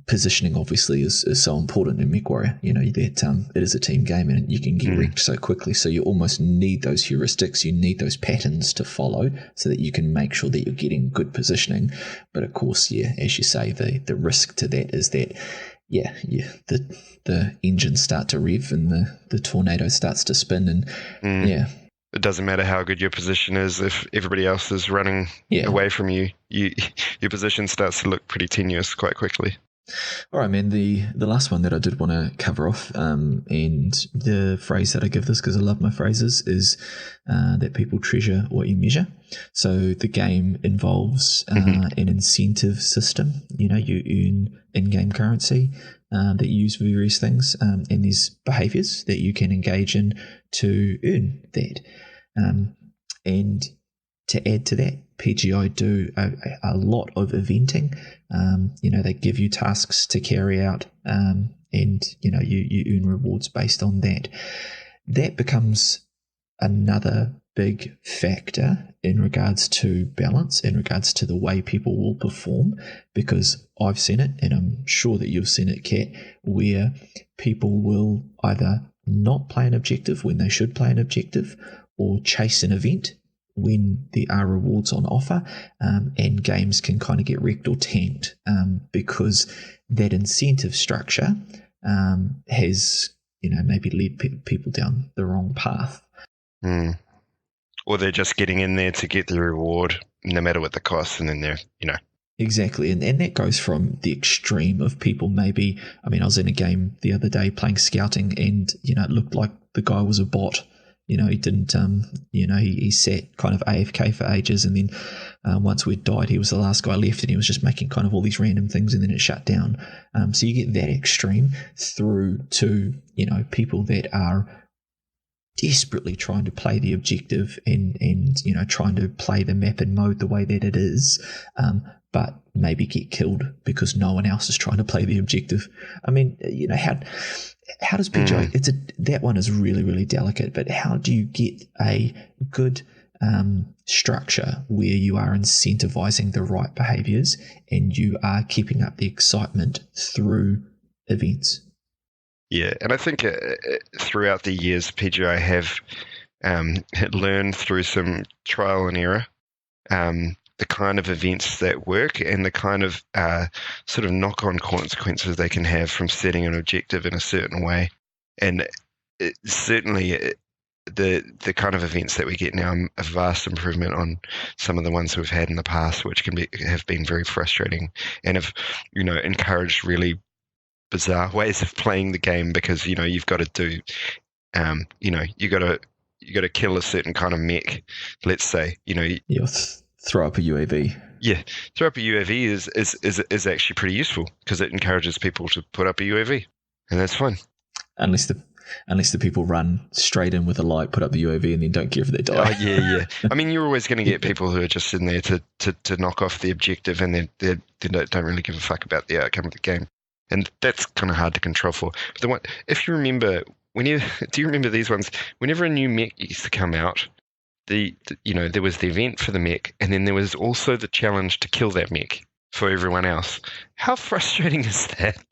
positioning obviously is so important in MechWarrior. That it is a team game and you can get wrecked so quickly. So you almost need those heuristics, you need those patterns to follow so that you can make sure that you're getting good positioning. But of course, as you say, the risk to that is that the engines start to rev and the tornado starts to spin and it doesn't matter how good your position is if everybody else is running away from you. Your position starts to look pretty tenuous quite quickly. All right, man. The last one that I did want to cover off, and the phrase that I give this, because I love my phrases, is that people treasure what you measure. So the game involves an incentive system. You earn in-game currency that you use for various things, and there's behaviours that you can engage in to earn that. And to add to that, PGI do a lot of eventing. They give you tasks to carry out, and you earn rewards based on that. That becomes another big factor in regards to balance, in regards to the way people will perform, because I've seen it, and I'm sure that you've seen it, Kat, where people will either not play an objective when they should play an objective, or chase an event when there are rewards on offer, and games can kind of get wrecked or tanked because that incentive structure has, maybe led people down the wrong path. Or they're just getting in there to get the reward, no matter what the cost, and then they're, Exactly, and that goes from the extreme of people maybe, I was in a game the other day playing scouting, and, it looked like the guy was a bot. He didn't, he sat kind of AFK for ages, and then once we'd died, he was the last guy left, and he was just making kind of all these random things, and then it shut down. So you get that extreme through to, people that are desperately trying to play the objective and trying to play the map and mode the way that it is, but maybe get killed because no one else is trying to play the objective. How does PGI? That one is really, really delicate. But how do you get a good structure where you are incentivizing the right behaviors and you are keeping up the excitement through events? Yeah, and I think throughout the years, PGI have learned through some trial and error the kind of events that work and the kind of sort of knock-on consequences they can have from setting an objective in a certain way. And certainly the kind of events that we get now are a vast improvement on some of the ones we've had in the past, which have been very frustrating and have, encouraged really bizarre ways of playing the game, because you've got to do you got to kill a certain kind of mech, let's say, throw up a UAV. Yeah, throw up a UAV is actually pretty useful because it encourages people to put up a UAV, and that's fine. Unless the people run straight in with a light, put up the UAV, and then don't care if they die. Oh, yeah. You're always going to get people who are just in there to knock off the objective, and they don't really give a fuck about the outcome of the game. And that's kind of hard to control for. But if you remember, do you remember these ones? Whenever a new mech used to come out, there was the event for the mech, and then there was also the challenge to kill that mech for everyone else. How frustrating is that?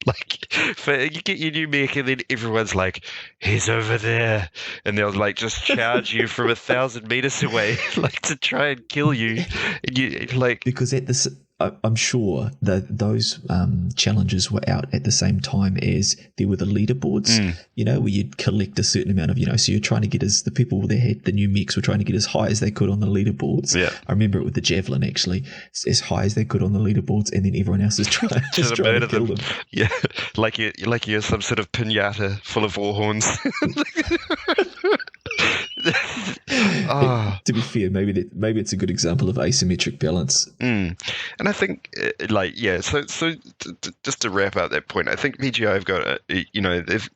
You get your new mech, and then everyone's like, "He's over there," and they'll just charge you from 1,000 meters away, to try and kill you. And you because at this. I'm sure that those challenges were out at the same time as there were the leaderboards, where you'd collect a certain amount of, so you're trying to get the people that had the new mechs were trying to get as high as they could on the leaderboards. Yeah. I remember it with the Javelin, actually, as high as they could on the leaderboards, and then everyone else is trying to kill them. Yeah, like you're some sort of pinata full of war horns. To be fair, maybe it's a good example of asymmetric balance. And I think, So just to wrap up that point, I think PGI have got,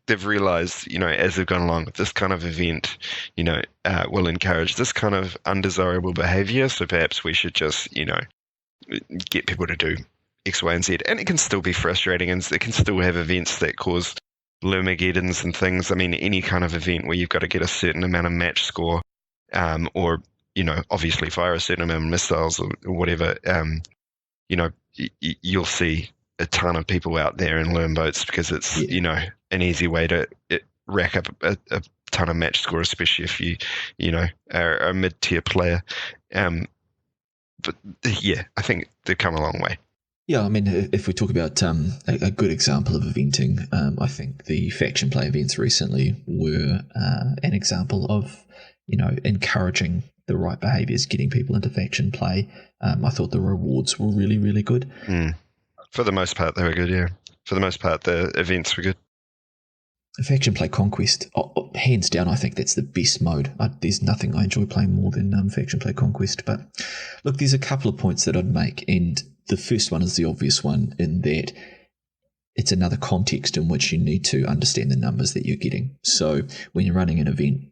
they've realised, as they've gone along with this kind of event, will encourage this kind of undesirable behaviour. So perhaps we should just, get people to do X, Y, and Z, and it can still be frustrating, and it can still have events that cause Lermageddons and things. Any kind of event where you've got to get a certain amount of match score, or obviously fire a certain amount of missiles or whatever. You'll see a ton of people out there in Lerm boats because it's an easy way to rack up a ton of match score, especially if you are a mid-tier player. But yeah, I think they've come a long way. Yeah, if we talk about a good example of eventing, I think the faction play events recently were an example of, encouraging the right behaviours, getting people into faction play. I thought the rewards were really, really good. For the most part, they were good, yeah. For the most part, the events were good. Faction play Conquest, hands down, I think that's the best mode. There's nothing I enjoy playing more than faction play Conquest. But look, there's a couple of points that I'd make, and the first one is the obvious one in that it's another context in which you need to understand the numbers that you're getting. So when you're running an event,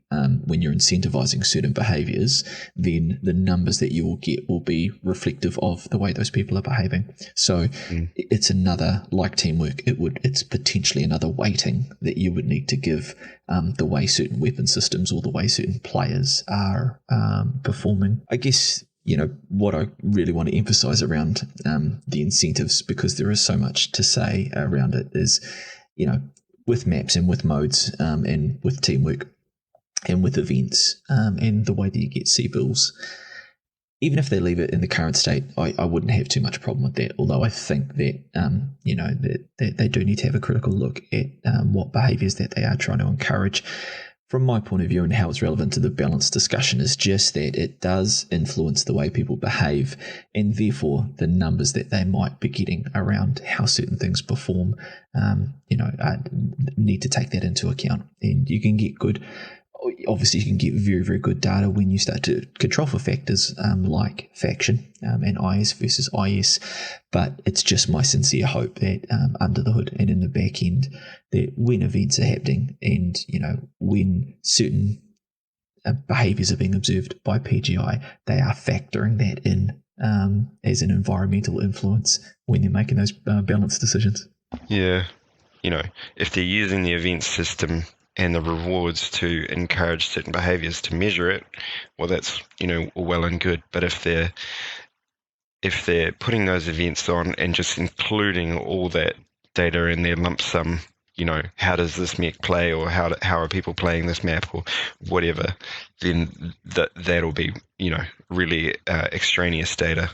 when you're incentivizing certain behaviors, then the numbers that you will get will be reflective of the way those people are behaving. So it's another, like teamwork, it's potentially another weighting that you would need to give the way certain weapon systems or the way certain players are performing. I guess, what I really want to emphasize around the incentives, because there is so much to say around it, is, with maps and with modes and with teamwork and with events and the way that you get C-bills, even if they leave it in the current state, I wouldn't have too much problem with that. Although I think that, that they do need to have a critical look at what behaviors that they are trying to encourage. From my point of view, and how it's relevant to the balance discussion, is just that it does influence the way people behave, and therefore the numbers that they might be getting around how certain things perform, need to take that into account. And you can get good, obviously you can get very, very good data when you start to control for factors like faction and IS versus IS, but it's just my sincere hope that under the hood and in the back end, that when events are happening and, when certain behaviours are being observed by PGI, they are factoring that in as an environmental influence when they're making those balanced decisions. Yeah, if they're using the event system and the rewards to encourage certain behaviors to measure it, well, that's, well and good. But if they're putting those events on and just including all that data in their lump sum, how does this mech play, or how are people playing this map, or whatever, then that'll be, really extraneous data.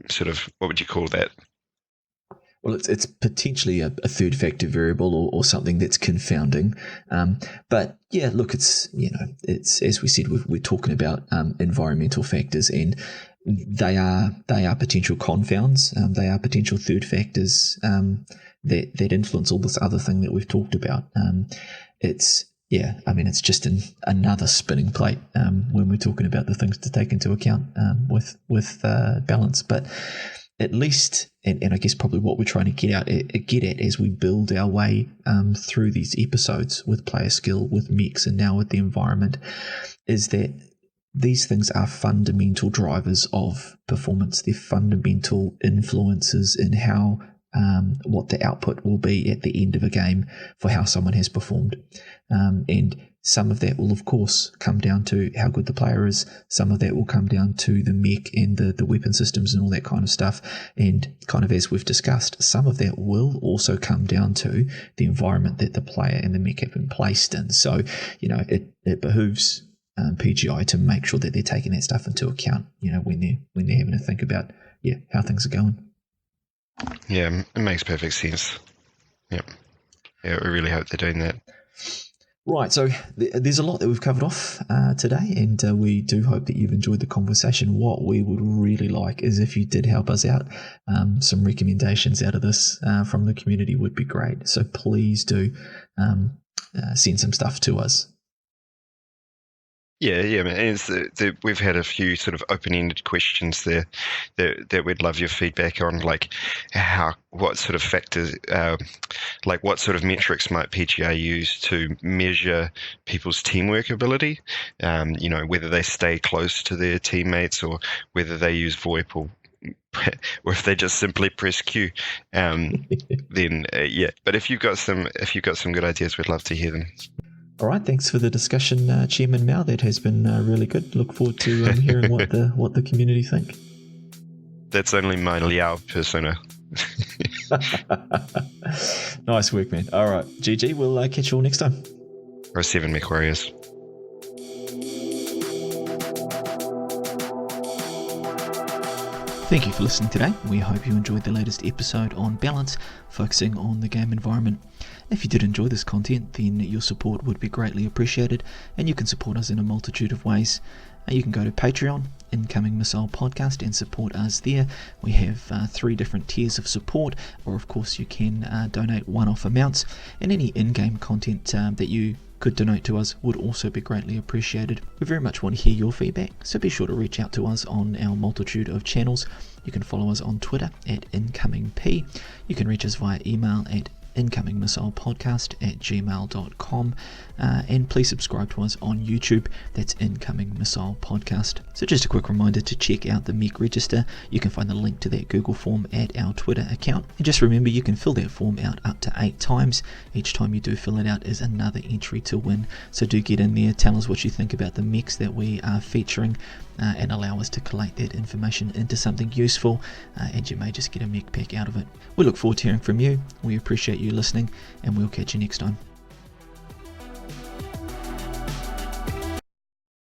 Sort of, what would you call that? Well, it's potentially a third factor variable or something that's confounding. But yeah, look, it's as we said, we're talking about environmental factors, and they are potential confounds. They are potential third factors that influence all this other thing that we've talked about. It's just another spinning plate when we're talking about the things to take into account with balance, but. At least, and I guess probably what we're trying to get at as we build our way through these episodes with player skill, with mechs, and now with the environment, is that these things are fundamental drivers of performance. They're fundamental influences in how what the output will be at the end of a game for how someone has performed. And some of that will, of course, come down to how good the player is. Some of that will come down to the mech and the weapon systems and all that kind of stuff. And kind of as we've discussed, some of that will also come down to the environment that the player and the mech have been placed in. So, it behooves PGI to make sure that they're taking that stuff into account, when they're having to think about, how things are going. Yeah, it makes perfect sense. Yeah, we really hope they're doing that. Right, so there's a lot that we've covered off today, and we do hope that you've enjoyed the conversation. What we would really like is if you did help us out. Some recommendations out of this from the community would be great. So please do send some stuff to us. Yeah, man. We've had a few sort of open-ended questions there that we'd love your feedback on, like what sort of factors, like what sort of metrics might PGA use to measure people's teamwork ability, whether they stay close to their teammates or whether they use VoIP or if they just simply press Q, then But if you've got some good ideas, we'd love to hear them. All right, thanks for the discussion, Chairman Mao. That has been really good. Look forward to hearing what the community think. That's only my Liao persona. Nice work, man. All right, GG. We'll catch you all next time. 7 MechWarriors. Thank you for listening today. We hope you enjoyed the latest episode on balance, focusing on the game environment. If you did enjoy this content, then your support would be greatly appreciated, and you can support us in a multitude of ways. You can go to Patreon, Incoming Missile Podcast, and support us there. We have 3 different tiers of support, or of course you can donate one-off amounts, and any in-game content that you could donate to us would also be greatly appreciated. We very much want to hear your feedback, so be sure to reach out to us on our multitude of channels. You can follow us on Twitter at IncomingP. You can reach us via email at incomingmissilepodcast@gmail.com, and please subscribe to us on YouTube. That's Incoming Missile Podcast. So just a quick reminder to check out the mech register. You can find the link to that Google form at our Twitter account, and just remember you can fill that form out up to 8 times. Each time you do fill it out is another entry to win, so do get in there, tell us what you think about the mechs that we are featuring, and allow us to collate that information into something useful, and you may just get a mech pack out of it. We look forward to hearing from you. We appreciate you listening, and we'll catch you next time.